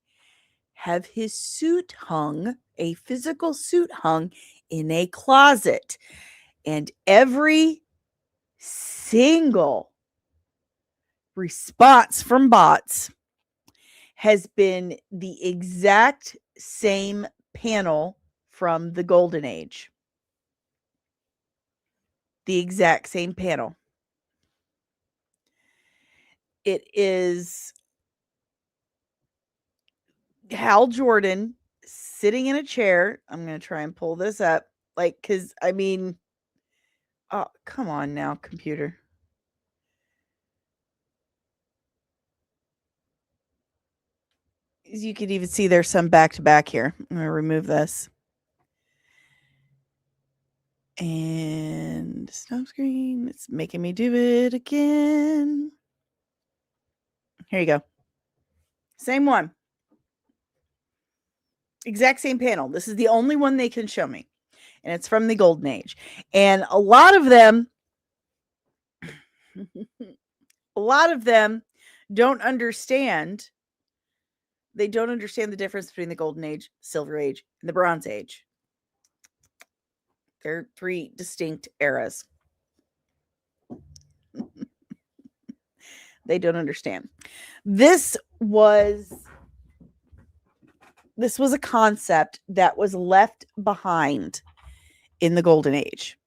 Speaker 1: have his suit hung, a physical suit hung in a closet? And every single response from bots has been the exact same panel from the Golden Age. The exact same panel. It is Hal Jordan sitting in a chair. I'm going to try and pull this up. Like, because, I mean, oh, come on now, computer. As you can even see, there's some back to back here. I'm going to remove this. And stop screen. It's making me do it again. Here you go. Same one. Exact same panel. This is the only one they can show me. And it's from the Golden Age. And a lot of them don't understand. They don't understand the difference between the Golden Age, Silver Age, and the Bronze Age. They're three distinct eras. They don't understand. This was a concept that was left behind in the Golden Age.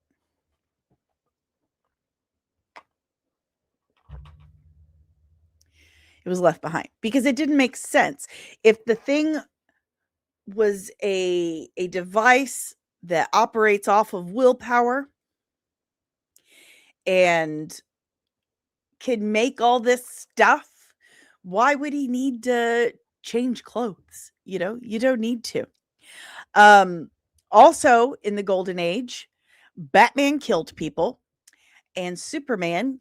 Speaker 1: It was left behind because it didn't make sense. If the thing was a device that operates off of willpower and can make all this stuff, why would he need to change clothes? You know, you don't need to. Also, in the Golden Age, Batman killed people and Superman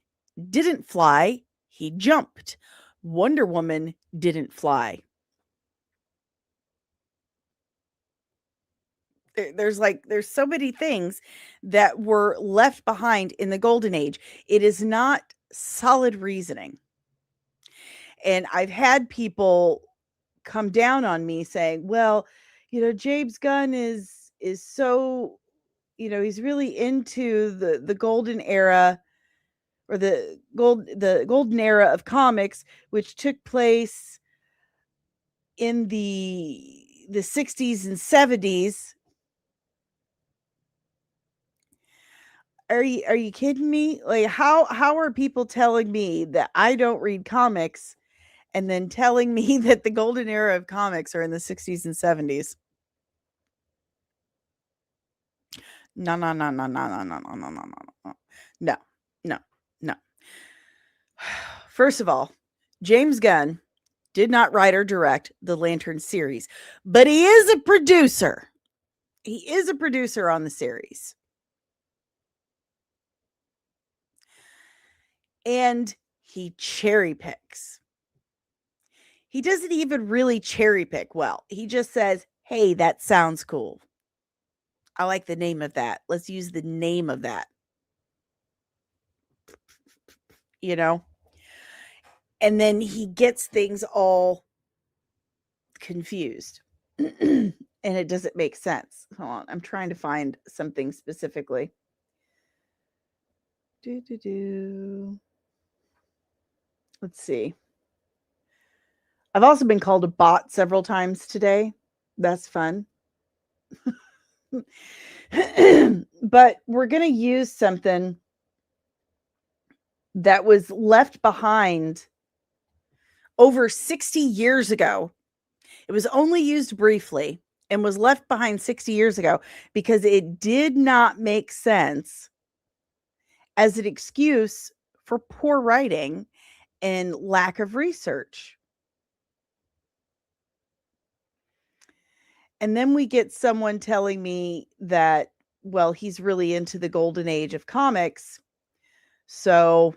Speaker 1: didn't fly, he jumped. Wonder Woman didn't fly. There's so many things that were left behind in the Golden Age. It is not solid reasoning. And I've had people come down on me saying, well, you know, James Gunn is so, you know, he's really into the golden era, or the golden era of comics, which took place in the 60s and 70s. Are you kidding me? Like, how are people telling me that I don't read comics and then telling me that the golden era of comics are in the 60s and 70s? No. First of all, James Gunn did not write or direct the Lantern series, but he is a producer. He is a producer on the series. And he cherry picks. He doesn't even really cherry pick well. He just says, hey, that sounds cool. I like the name of that. Let's use the name of that. You know? And then he gets things all confused. And it doesn't make sense. Hold on. I'm trying to find something specifically. Let's see. I've also been called a bot several times today. That's fun. But we're going to use something that was left behind over 60 years ago. It was only used briefly and was left behind 60 years ago because it did not make sense as an excuse for poor writing and lack of research. And then we get someone telling me that, well, he's really into the golden age of comics. So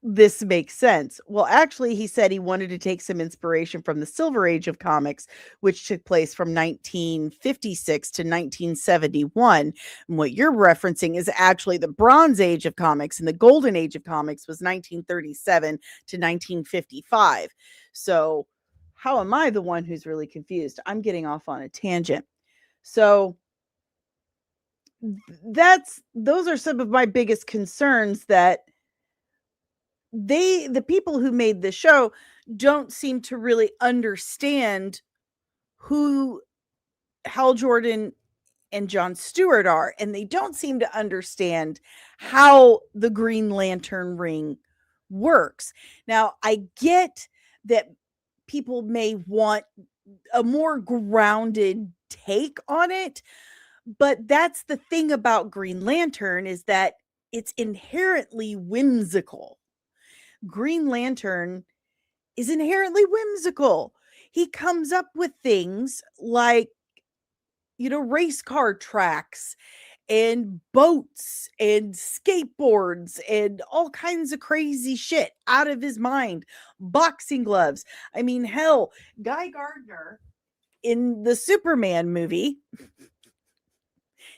Speaker 1: this makes sense. Well, actually, he said he wanted to take some inspiration from the Silver Age of comics, which took place from 1956 to 1971. And what you're referencing is actually the Bronze Age of comics, and the Golden Age of comics was 1937 to 1955. So, how am I the one who's really confused? I'm getting off on a tangent. So, those are some of my biggest concerns, that the people who made the show don't seem to really understand who Hal Jordan and John Stewart are, and they don't seem to understand how the Green Lantern ring works. Now, I get that people may want a more grounded take on it, but that's the thing about Green Lantern, is that it's inherently whimsical. Green Lantern is inherently whimsical. He comes up with things like, race car tracks and boats and skateboards and all kinds of crazy shit out of his mind. Boxing gloves. I mean, hell, Guy Gardner in the Superman movie,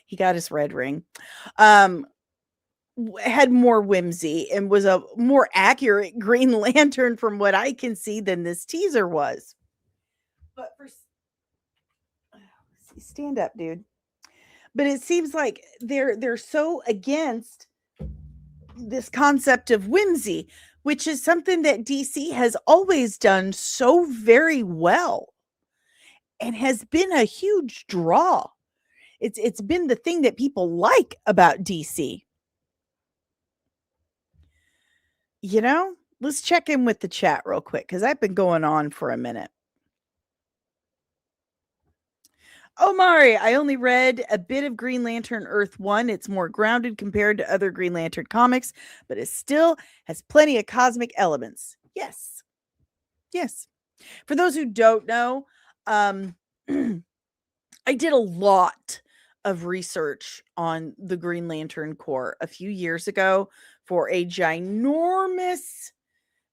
Speaker 1: he got his red ring, had more whimsy and was a more accurate Green Lantern from what I can see than this teaser was. But stand up, dude. But it seems like they're so against this concept of whimsy, which is something that DC has always done so very well and has been a huge draw. It's been the thing that people like about DC. Let's check in with the chat real quick, because I've been going on for a minute. Oh, Mari, I only read a bit of Green Lantern Earth 1. It's more grounded compared to other Green Lantern comics, but it still has plenty of cosmic elements. Yes. Yes. For those who don't know, I did a lot of research on the Green Lantern Corps a few years ago for a ginormous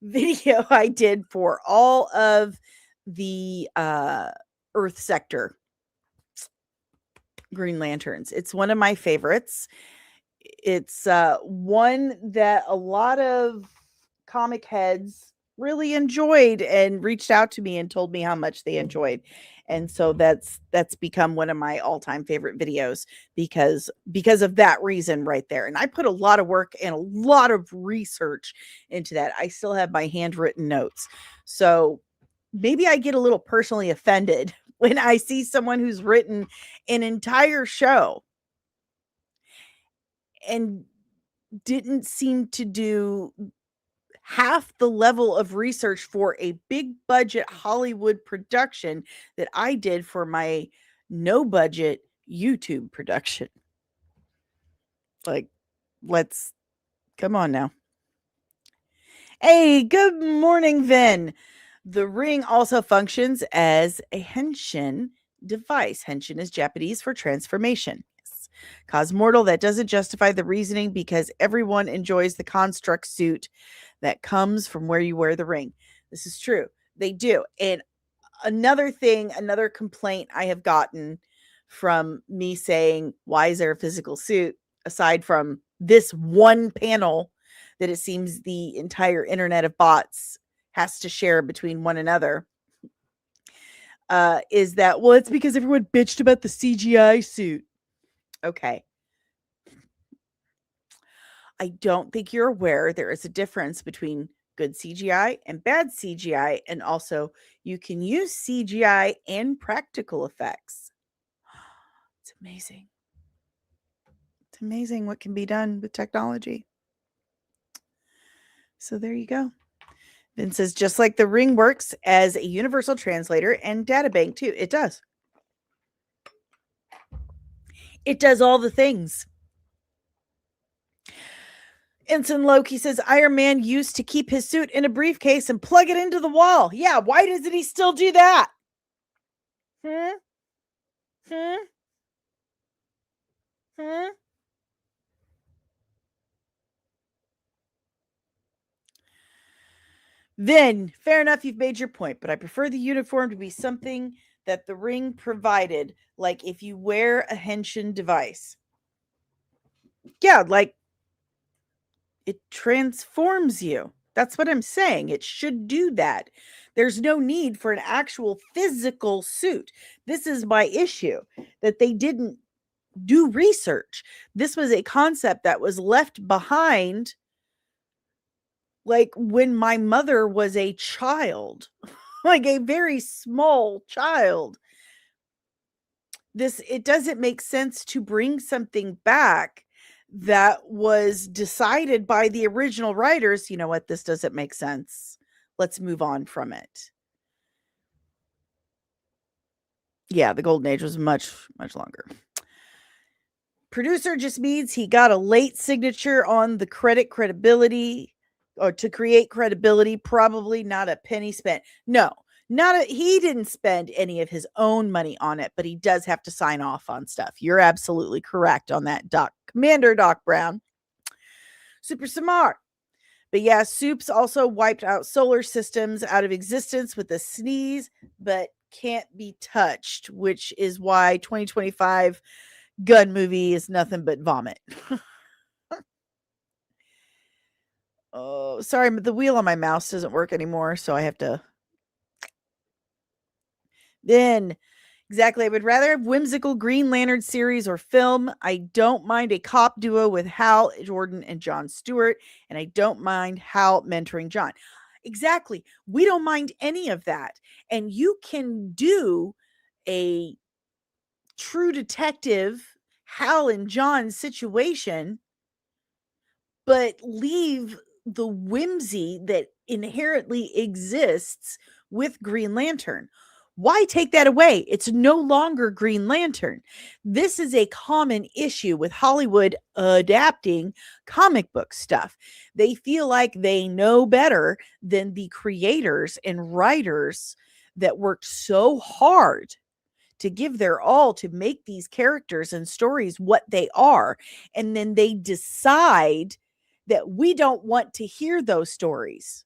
Speaker 1: video I did for all of the Earth sector Green Lanterns. It's one of my favorites. It's one that a lot of comic heads really enjoyed and reached out to me and told me how much they enjoyed. And so that's become one of my all-time favorite videos because of that reason right there. And I put a lot of work and a lot of research into that. I still have my handwritten notes. So maybe I get a little personally offended when I see someone who's written an entire show and didn't seem to do half the level of research for a big budget Hollywood production that I did for my no budget YouTube production. Like, let's come on now. Hey, good morning, Vin. The ring also functions as a henshin device. Henshin is Japanese for transformation. Yes. Cosmortal, that doesn't justify the reasoning because everyone enjoys the construct suit that comes from where you wear the ring. This is true. They do. And another complaint I have gotten from me saying, why is there a physical suit, aside from this one panel that it seems the entire internet of bots has to share between one another, is that, well, it's because everyone bitched about the CGI suit. Okay. I don't think you're aware there is a difference between good CGI and bad CGI, and also you can use CGI and practical effects. It's amazing. It's amazing what can be done with technology. So there you go. Then says, just like the ring works as a universal translator and data bank too. It does. It does all the things. Ensign Loki says Iron Man used to keep his suit in a briefcase and plug it into the wall. Yeah, why doesn't he still do that? Then, fair enough, you've made your point, but I prefer the uniform to be something that the ring provided, like if you wear a henshin device. Yeah, like it transforms you. That's what I'm saying. It should do that. There's no need for an actual physical suit. This is my issue, that they didn't do research. This was a concept that was left behind, like when my mother was a child, like a very small child. It doesn't make sense to bring something back that was decided by the original writers. You know what? This doesn't make sense. Let's move on from it. Yeah, the Golden Age was much, much longer. Producer just means he got a late signature on the credibility, or to create credibility, probably not a penny spent. No, he didn't spend any of his own money on it, but he does have to sign off on stuff. You're absolutely correct on that, Commander Doc Brown. Super smart. But yeah, Soups also wiped out solar systems out of existence with a sneeze, but can't be touched, which is why 2025 gun movie is nothing but vomit. Oh, sorry, but the wheel on my mouse doesn't work anymore, so I have to. Then, exactly, I would rather have whimsical Green Lantern series or film. I don't mind a cop duo with Hal Jordan and John Stewart, and I don't mind Hal mentoring John. Exactly. We don't mind any of that. And you can do a True Detective Hal and John situation, but leave the whimsy that inherently exists with Green Lantern. Why take that away? It's no longer Green Lantern. This is a common issue with Hollywood adapting comic book stuff. They feel like they know better than the creators and writers that worked so hard to give their all to make these characters and stories what they are. And then they decide that we don't want to hear those stories.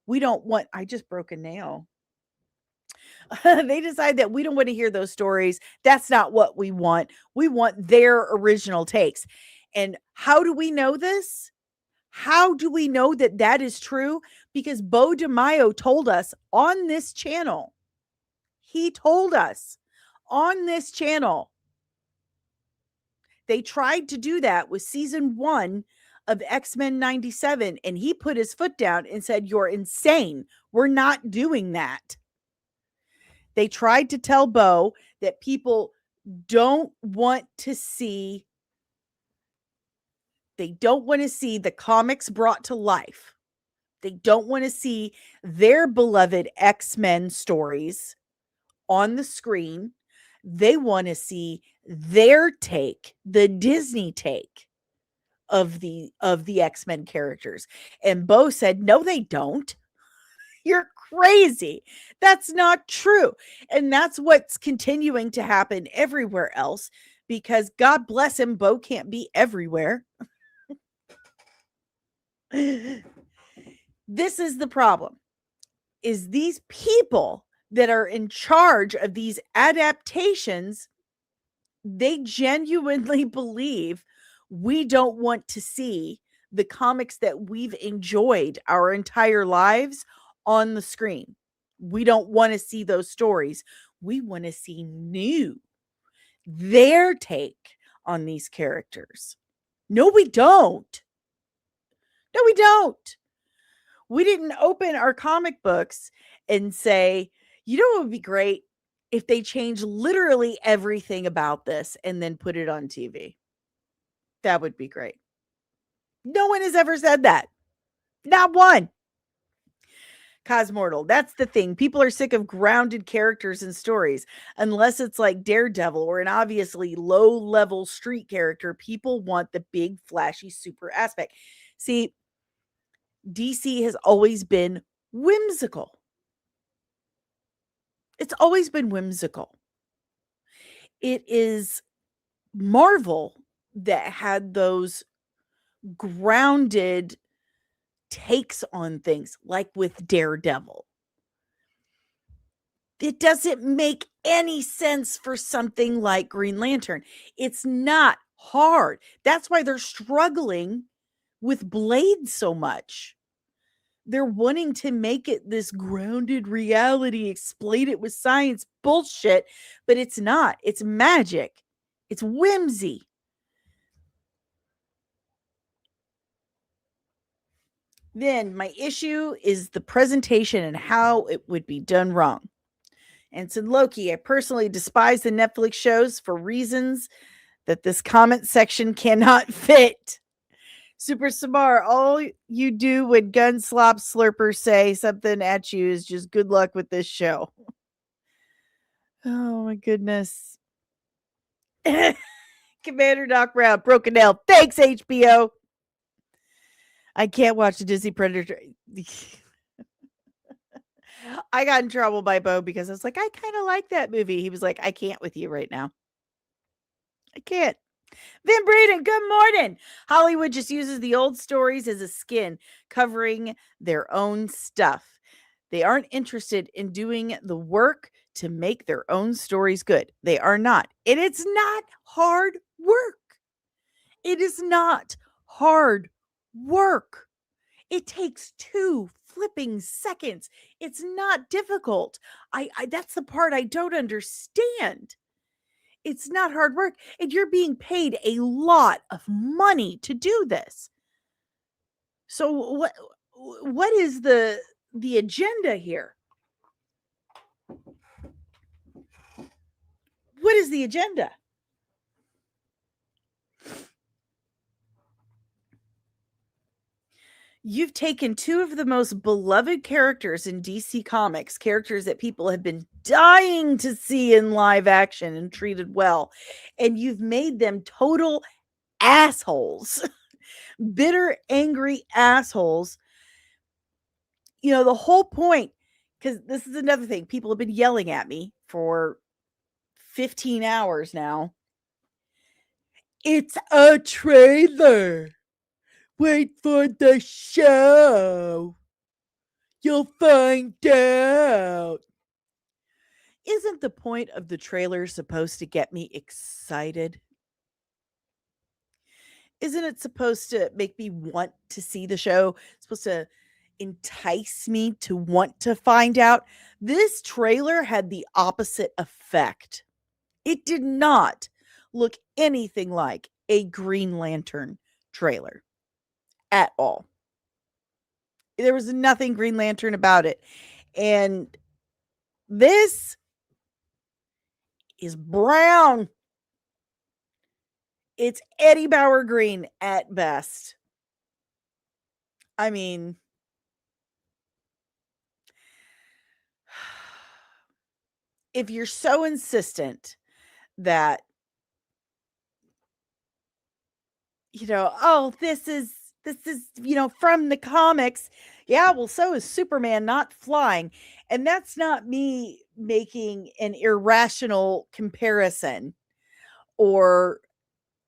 Speaker 1: I just broke a nail. They decide that we don't want to hear those stories. That's not what we want. We want their original takes. And how do we know this? How do we know that that is true? Because Bo DeMaio told us on this channel. He told us on this channel. They tried to do that with season 1 of X-Men 97, and he put his foot down and said, "You're insane. We're not doing that." They tried to tell Bo that people don't want to see the comics brought to life. They don't want to see their beloved X-Men stories on the screen. They want to see their take, the Disney take of the X-Men characters. And Bo said, "No, they don't. You're crazy. That's not true." And that's what's continuing to happen everywhere else, because God bless him, Bo can't be everywhere. This is the problem, is these people that are in charge of these adaptations, they genuinely believe we don't want to see the comics that we've enjoyed our entire lives on the screen. We don't want to see those stories. We want to see their take on these characters. No, we don't. No, we don't. We didn't open our comic books and say, you know what would be great? If they change literally everything about this and then put it on TV. That would be great. No one has ever said that. Not one.
Speaker 2: Cosmortal. That's the thing. People are sick of grounded characters and stories. Unless it's like Daredevil or an obviously low-level street character, people want the big, flashy, super aspect. See, DC has always been whimsical. It's always been whimsical. It is Marvel that had those grounded takes on things, like with Daredevil. It doesn't make any sense for something like Green Lantern. It's not hard. That's why they're struggling with Blade so much. They're wanting to make it this grounded reality, explain it with science bullshit, but it's not. It's magic. It's whimsy. Then my issue is the presentation and how it would be done wrong. And said Loki, I personally despise the Netflix shows for reasons that this comment section cannot fit. Super Samar, all you do when gun slop slurpers say something at you is just good luck with this show. Oh my goodness. Commander Doc Brown, Broken Nail. Thanks, HBO. I can't watch the Disney Predator. I got in trouble by Bo because I was like, I kind of like that movie. He was like, I can't with you right now. I can't. Vin Braden, good morning. Hollywood just uses the old stories as a skin, covering their own stuff. They aren't interested in doing the work to make their own stories good. They are not. And it's not hard work. It is not hard work. It takes 2 flipping seconds. It's not difficult. I that's the part I don't understand. It's not hard work, and you're being paid a lot of money to do this. So what is the agenda here? What is the agenda? You've taken 2 of the most beloved characters in DC Comics, characters that people have been dying to see in live action and treated well, and you've made them total assholes. Bitter, angry assholes. You know, the whole point, because this is another thing, people have been yelling at me for 15 hours now. It's a trailer. Wait for the show. You'll find out. Isn't the point of the trailer supposed to get me excited? Isn't it supposed to make me want to see the show? It's supposed to entice me to want to find out? This trailer had the opposite effect. It did not look anything like a Green Lantern trailer at all. There was nothing Green Lantern about it. And this is brown. It's Eddie Bauer green at best. I mean, if you're so insistent that, you know, oh, this is, you know, from the comics. Yeah, well, so is Superman not flying. And that's not me making an irrational comparison or,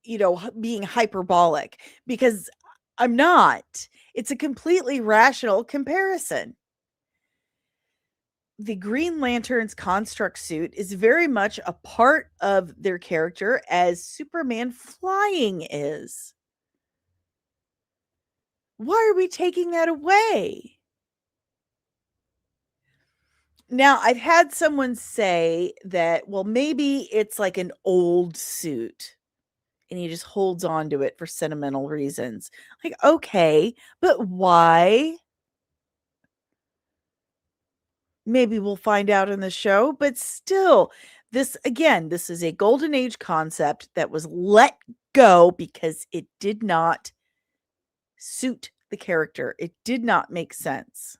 Speaker 2: you know, being hyperbolic, because I'm not. It's a completely rational comparison. The Green Lantern's construct suit is very much a part of their character as Superman flying is. Why are we taking that away? Now, I've had someone say that, well, maybe it's like an old suit and he just holds on to it for sentimental reasons. Like, okay, but why? Maybe we'll find out in the show, but still, this is a golden age concept that was let go because it did not suit the character. It did not make sense.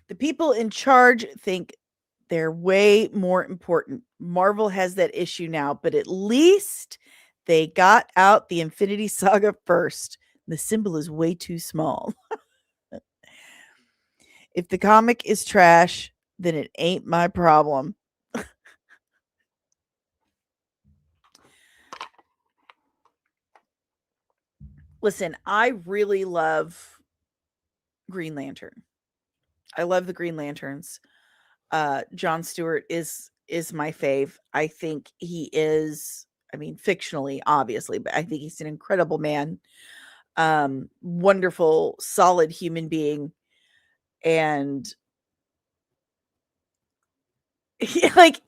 Speaker 1: The people in charge think they're way more important. Marvel has that issue now, but at least they got out the Infinity Saga first. The symbol is way too small. If the comic is trash, then it ain't my problem. Listen, I really love Green Lantern. I love the Green Lanterns. John Stewart is my fave. I think he is, I mean, fictionally, obviously, but I think he's an incredible man. Wonderful, solid human being. And like,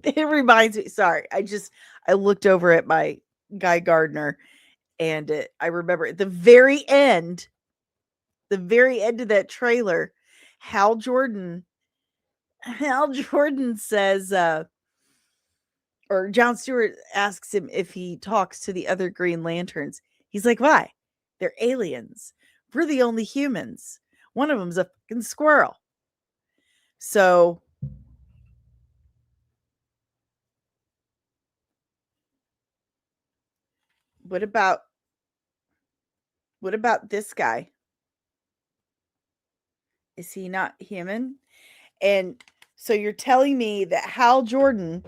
Speaker 1: it reminds me, sorry, I looked over at my Guy Gardner, and I remember at the very end of that trailer, Hal Jordan says, or John Stewart asks him if he talks to the other Green Lanterns. He's like, why? They're aliens. We're the only humans. One of them's a fucking squirrel. So what about this guy? Is he not human? And so you're telling me that Hal Jordan,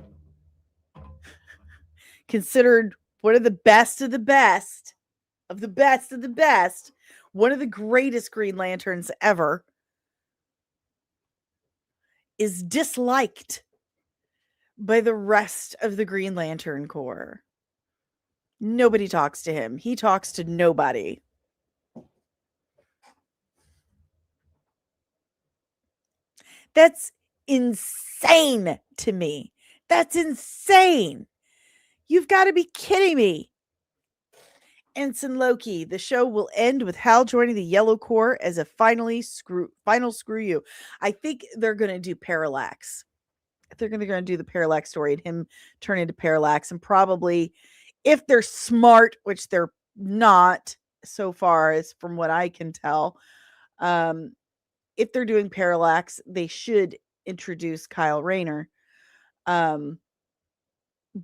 Speaker 1: considered one of the best of the best of the best of the best, one of the greatest Green Lanterns ever, is disliked by the rest of the Green Lantern Corps. Nobody talks to him. He talks to nobody. That's insane to me. That's insane. You've got to be kidding me. Ensign Loki, the show will end with Hal joining the Yellow Corps as a final screw you. I think they're going to do Parallax. They're going to do the Parallax story and him turn into Parallax, and probably, if they're smart, which they're not so far as from what I can tell, if they're doing Parallax, they should introduce Kyle Rayner.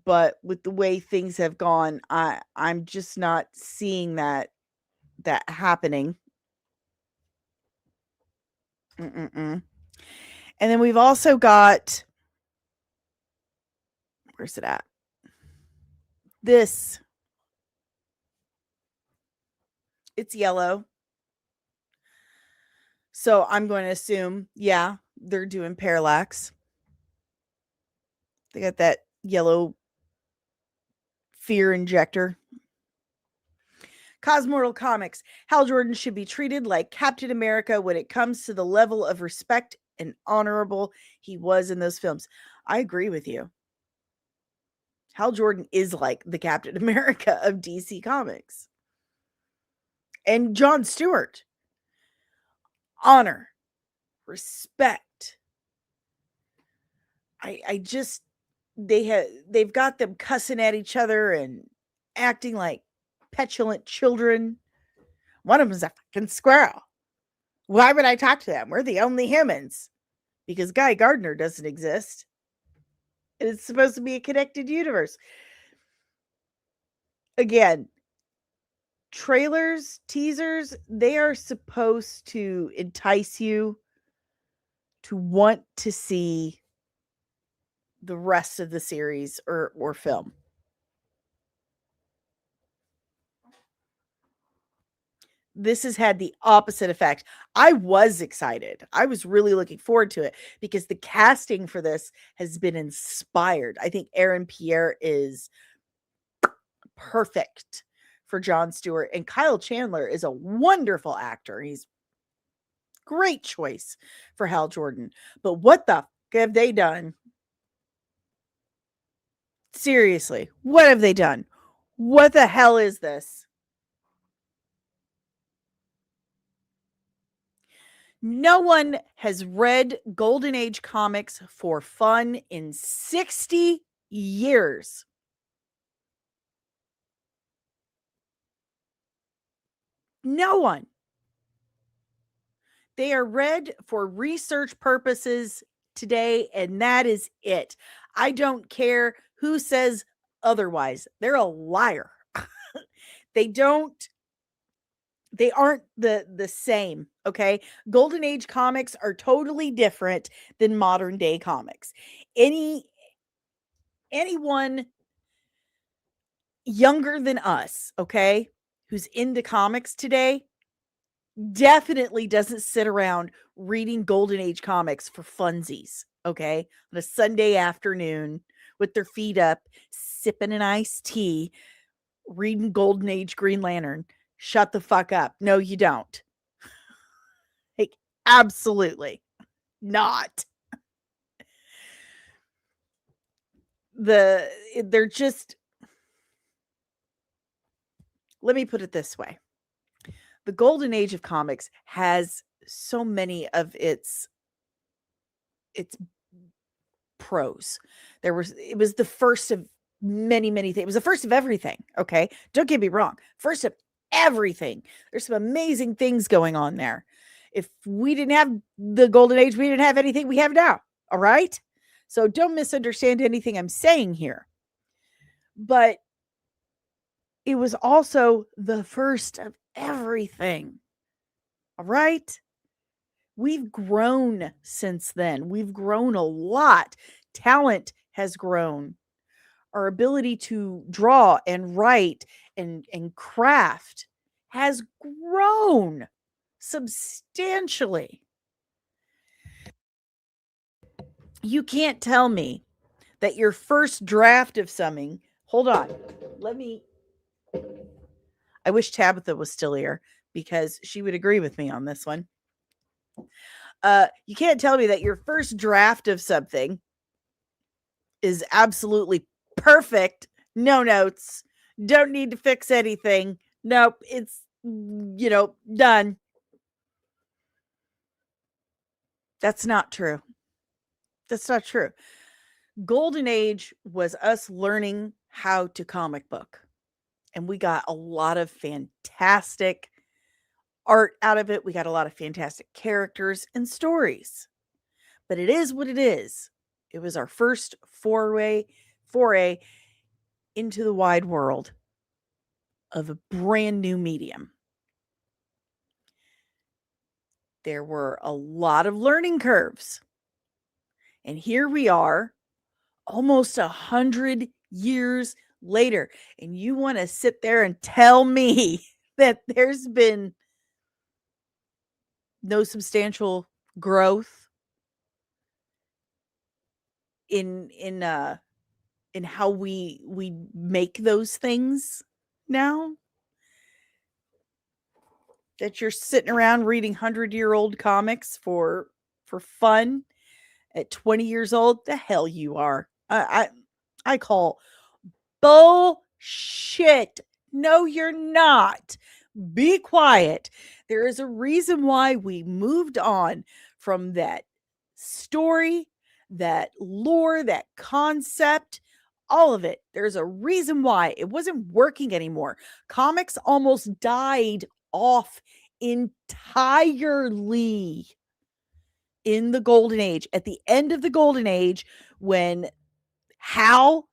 Speaker 1: But with the way things have gone, I'm just not seeing that happening. And then we've also got, where's it at? This. It's yellow. So I'm going to assume, yeah, they're doing Parallax. They got that yellow fear injector. Cosmortal Comics. Hal Jordan should be treated like Captain America when it comes to the level of respect and honorable he was in those films. I agree with you. Hal Jordan is like the Captain America of DC Comics. And John Stewart. Honor. Respect. I just, they've got them cussing at each other and acting like petulant children. One of them's a fucking squirrel. Why would I talk to them? We're the only humans. Because Guy Gardner doesn't exist. And it's supposed to be a connected universe. Again, trailers, teasers, they are supposed to entice you to want to see the rest of the series or film. This has had the opposite effect. I was excited. I was really looking forward to it because the casting for this has been inspired. I think Aaron Pierre is perfect for John Stewart, and Kyle Chandler is a wonderful actor. He's great choice for Hal Jordan. But what the have they done? Seriously, what have they done? What the hell is this? No one has read Golden Age comics for fun in 60 years. No one.
Speaker 2: They are read for research purposes today, and that is it. I don't care who says otherwise. They're a liar. They aren't the same, okay? Golden Age comics are totally different than modern day comics. Anyone younger than us, okay, who's into comics today definitely doesn't sit around reading Golden Age comics for funsies, okay? On a Sunday afternoon with their feet up, sipping an iced tea, reading Golden Age Green Lantern. Shut the fuck up. No, you don't. Like, absolutely not. They're just, let me put it this way. The Golden Age of comics has so many of its pros. It was the first of many things. It was the first of everything, okay? Don't get me wrong. First of everything. There's some amazing things going on there. If we didn't have the Golden Age, we didn't have anything we have now, all right? So don't misunderstand anything I'm saying here. But it was also the first of everything. All right? We've grown since then. We've grown a lot. Talent has grown. Our ability to draw and write and craft has grown substantially. You can't tell me that your first draft of something, hold on. I wish Tabitha was still here because she would agree with me on this one. You can't tell me that your first draft of something is absolutely perfect. No notes. Don't need to fix anything. Nope. It's, done. That's not true. That's not true. Golden Age was us learning how to comic book. And we got a lot of fantastic art out of it. We got a lot of fantastic characters and stories. But it is what it is. It was our first foray into the wide world of a brand new medium. There were a lot of learning curves. And here we are, almost 100 years later. And you want to sit there and tell me that there's been no substantial growth in how we make those things now? That you're sitting around reading 100-year-old comics for fun at 20 years old? The hell you are. I call bullshit. No, you're not. Be quiet. There is a reason why we moved on from that story, that lore, that concept, all of it. There's a reason why it wasn't working anymore. Comics almost died off entirely in the Golden Age. At the end of the Golden Age, when Hal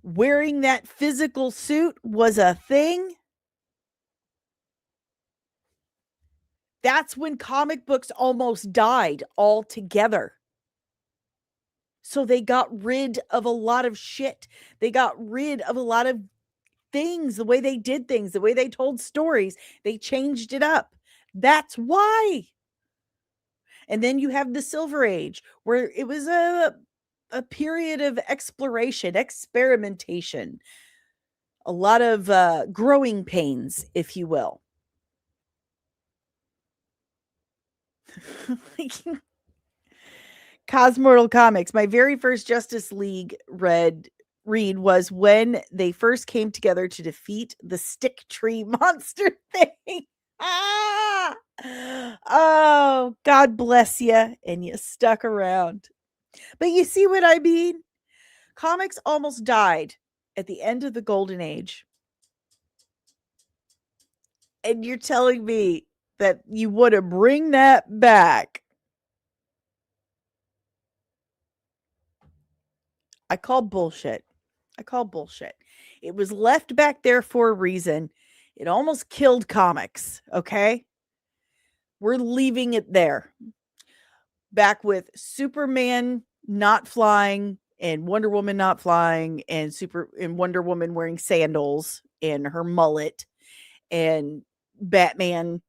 Speaker 2: wearing that physical suit was a thing, that's when comic books almost died altogether. So they got rid of a lot of shit. They got rid of a lot of things, the way they did things, the way they told stories. They changed it up. That's why. And then you have the Silver Age, where it was a period of exploration, experimentation, a lot of growing pains, if you will. Cosmortal Comics. My very first Justice League read was when they first came together to defeat the stick tree monster thing. Oh, God bless you. And you stuck around. But you see what I mean? Comics almost died at the end of the Golden Age. And you're telling me
Speaker 1: that you would have bring that back. I call bullshit. It was left back there for a reason. It almost killed comics, okay? We're leaving it there. Back with Superman not flying and Wonder Woman not flying and Wonder Woman wearing sandals and her mullet and Batman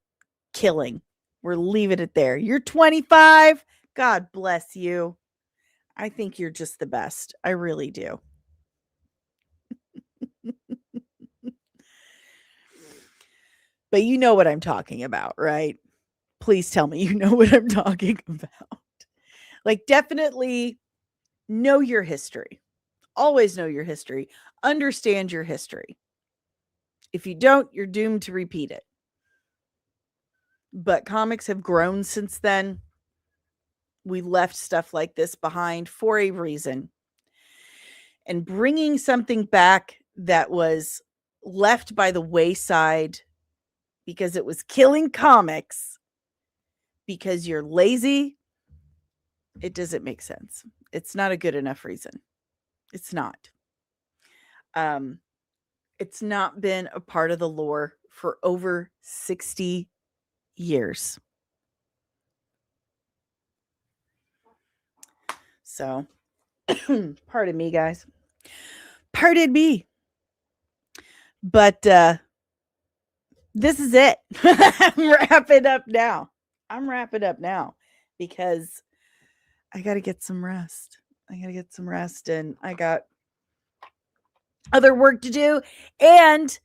Speaker 1: killing. We're leaving it there. You're 25. God bless you. I think you're just the best. I really do. But you know what I'm talking about, right? Please tell me you know what I'm talking about. Like, definitely know your history. Always know your history. Understand your history. If you don't, you're doomed to repeat it. But comics have grown since then. We left stuff like this behind for a reason. And bringing something back that was left by the wayside because it was killing comics because you're lazy, it doesn't make sense. It's not a good enough reason. It's not. It's not been a part of the lore for over 60 years. So, pardon me, guys. Pardon me. But this is it. I'm wrapping up now because I got to get some rest. And I got other work to do. And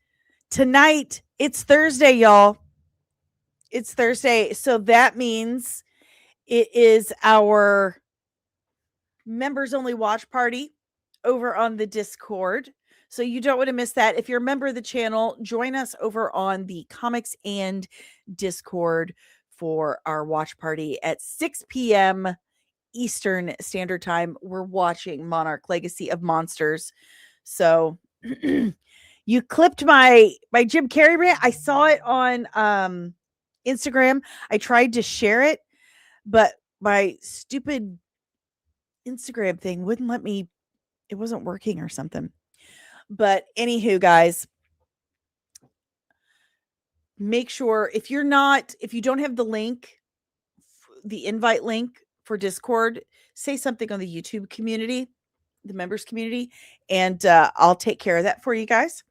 Speaker 1: tonight, it's Thursday, y'all. It's Thursday. So that means it is our members only watch party over on the Discord. So you don't want to miss that. If you're a member of the channel, join us over on the Comics and Discord for our watch party at 6 p.m. Eastern Standard Time. We're watching Monarch Legacy of Monsters. So you clipped my Jim Carrey rant. I saw it on Instagram. I tried to share it, but my stupid Instagram thing wouldn't let me. It wasn't working or something. But anywho, guys, make sure if you don't have the link, the invite link for Discord, say something on the YouTube community, the members community, and I'll take care of that for you guys.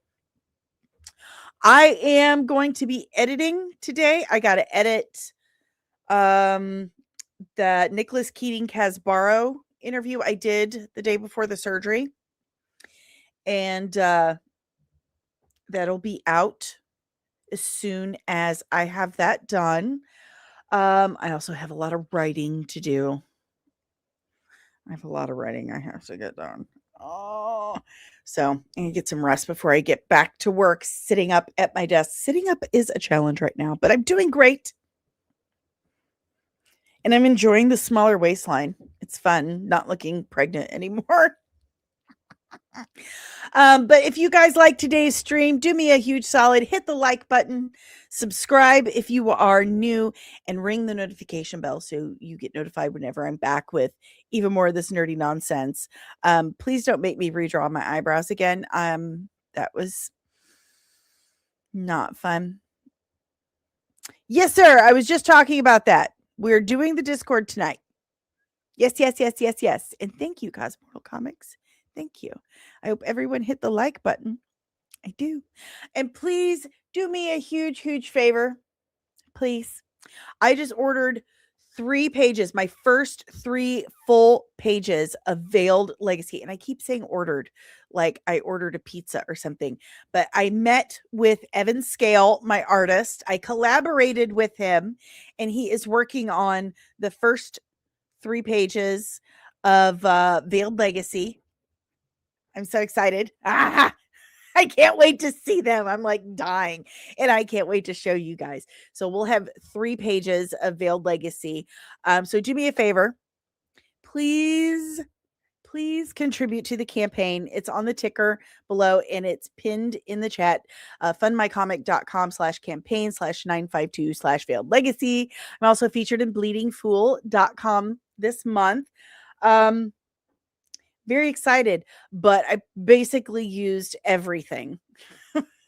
Speaker 1: I am going to be editing today. I got to edit the Nicholas Keating Casbaro interview I did the day before the surgery. And that'll be out as soon as I have that done. I also have a lot of writing to do. I have a lot of writing I have to get done. So I'm going to get some rest before I get back to work, sitting up at my desk. Sitting up is a challenge right now, but I'm doing great. And I'm enjoying the smaller waistline. It's fun not looking pregnant anymore. But if you guys like today's stream, do me a huge solid, hit the like button, subscribe if you are new, and ring the notification bell so you get notified whenever I'm back with even more of this nerdy nonsense. Please don't make me redraw my eyebrows again. That was not fun. Yes, sir. I was just talking about that. We're doing the Discord tonight. Yes. And thank you, Cosmortal Comics. Thank you. I hope everyone hit the like button. I do. And please do me a huge, huge favor. Please. I just ordered 3 pages, my first 3 full pages of Veiled Legacy. And I keep saying ordered, like I ordered a pizza or something. But I met with Evan Scale, my artist. I collaborated with him, and he is working on the first 3 pages of Veiled Legacy. I'm so excited. I can't wait to see them. I'm like dying, and I can't wait to show you guys. So we'll have 3 pages of Veiled Legacy. So do me a favor. Please please contribute to the campaign. It's on the ticker below and it's pinned in the chat. fundmycomic.com/campaign/952/veiled legacy. I'm also featured in bleedingfool.com this month. Very excited, but I basically used everything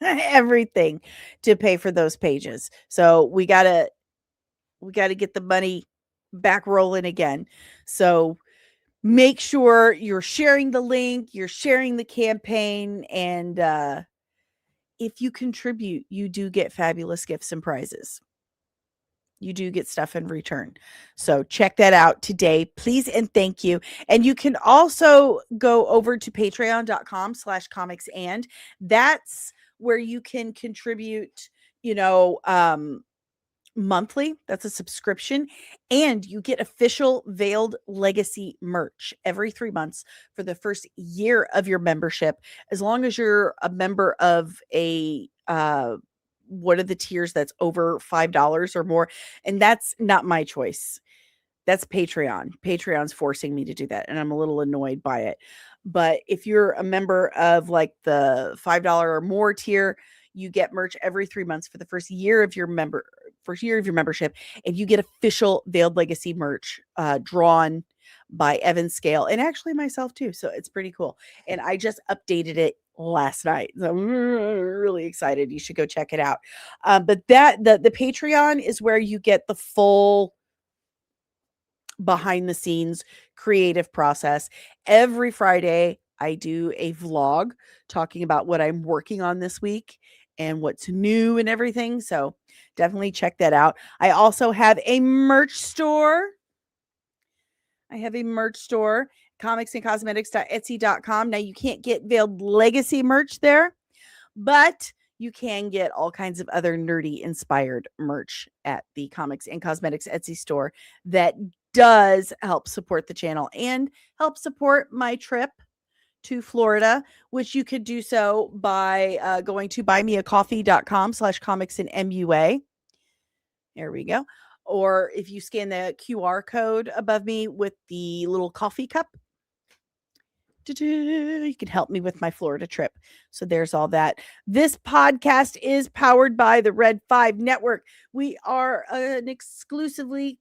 Speaker 1: everything to pay for those pages. So we gotta get the money back rolling again. So make sure you're sharing the link, you're sharing the campaign, and if you contribute, you do get fabulous gifts and prizes. You do get stuff in return. So check that out today, please and thank you. And you can also go over to patreon.com/comics, and that's where you can contribute, monthly. That's a subscription, and you get official Veiled Legacy merch every 3 months for the first year of your membership, as long as you're a member of a one of the tiers that's over $5 or more. And that's not my choice. That's Patreon. Patreon's forcing me to do that, and I'm a little annoyed by it. But if you're a member of like the $5 or more tier, you get merch every 3 months for the first year of your membership, and you get official Veiled Legacy merch drawn by Evan Scale and actually myself too. So it's pretty cool. And I just updated it last night. So I'm really excited. You should go check it out. But the Patreon is where you get the full behind the scenes creative process. Every Friday, I do a vlog talking about what I'm working on this week and what's new and everything. So definitely check that out. I also have a merch store. comicsandcosmetics.etsy.com. Now, you can't get Veiled Legacy merch there, but you can get all kinds of other nerdy inspired merch at the Comics and Cosmetics Etsy store that does help support the channel and help support my trip to Florida, which you could do so by going to buymeacoffee.com/comicsandmua. There we go. Or if you scan the QR code above me with the little coffee cup, you can help me with my Florida trip. So there's all that. This podcast is powered by the Red 5 Network. We are an exclusively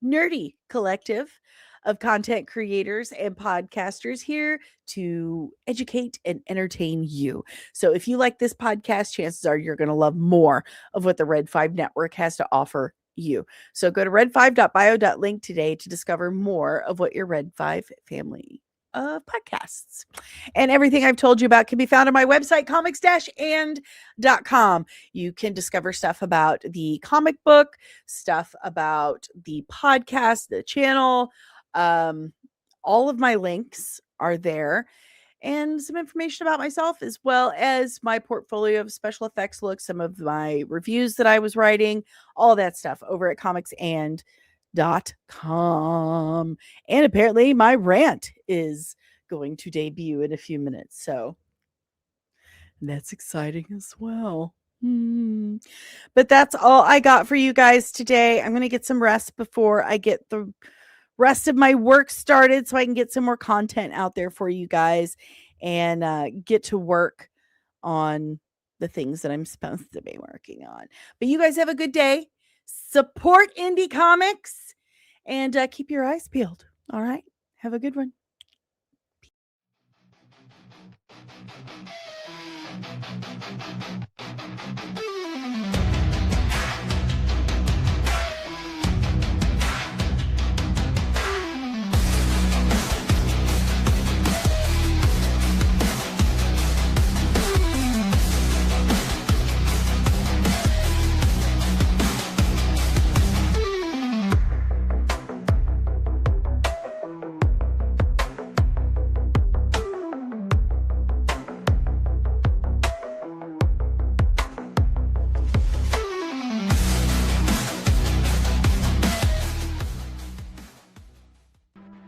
Speaker 1: nerdy collective of content creators and podcasters here to educate and entertain you. So if you like this podcast, chances are you're going to love more of what the Red 5 Network has to offer you. So go to red5.bio.link today to discover more of what your Red 5 family of podcasts and everything I've told you about can be found on my website, comics-and.com. You can discover stuff about the comic book, stuff about the podcast, the channel. All of my links are there, and some information about myself, as well as my portfolio of special effects looks, some of my reviews that I was writing, all that stuff over at comicsand.com. And apparently my rant is going to debut in a few minutes, so that's exciting as well. But that's all I got for you guys today. I'm going to get some rest before I get the rest of my work started so I can get some more content out there for you guys and get to work on the things that I'm supposed to be working on. But you guys have a good day. Support indie comics and keep your eyes peeled. All right. Have a good one.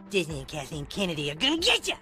Speaker 7: Disney and Kathleen Kennedy are gonna get you!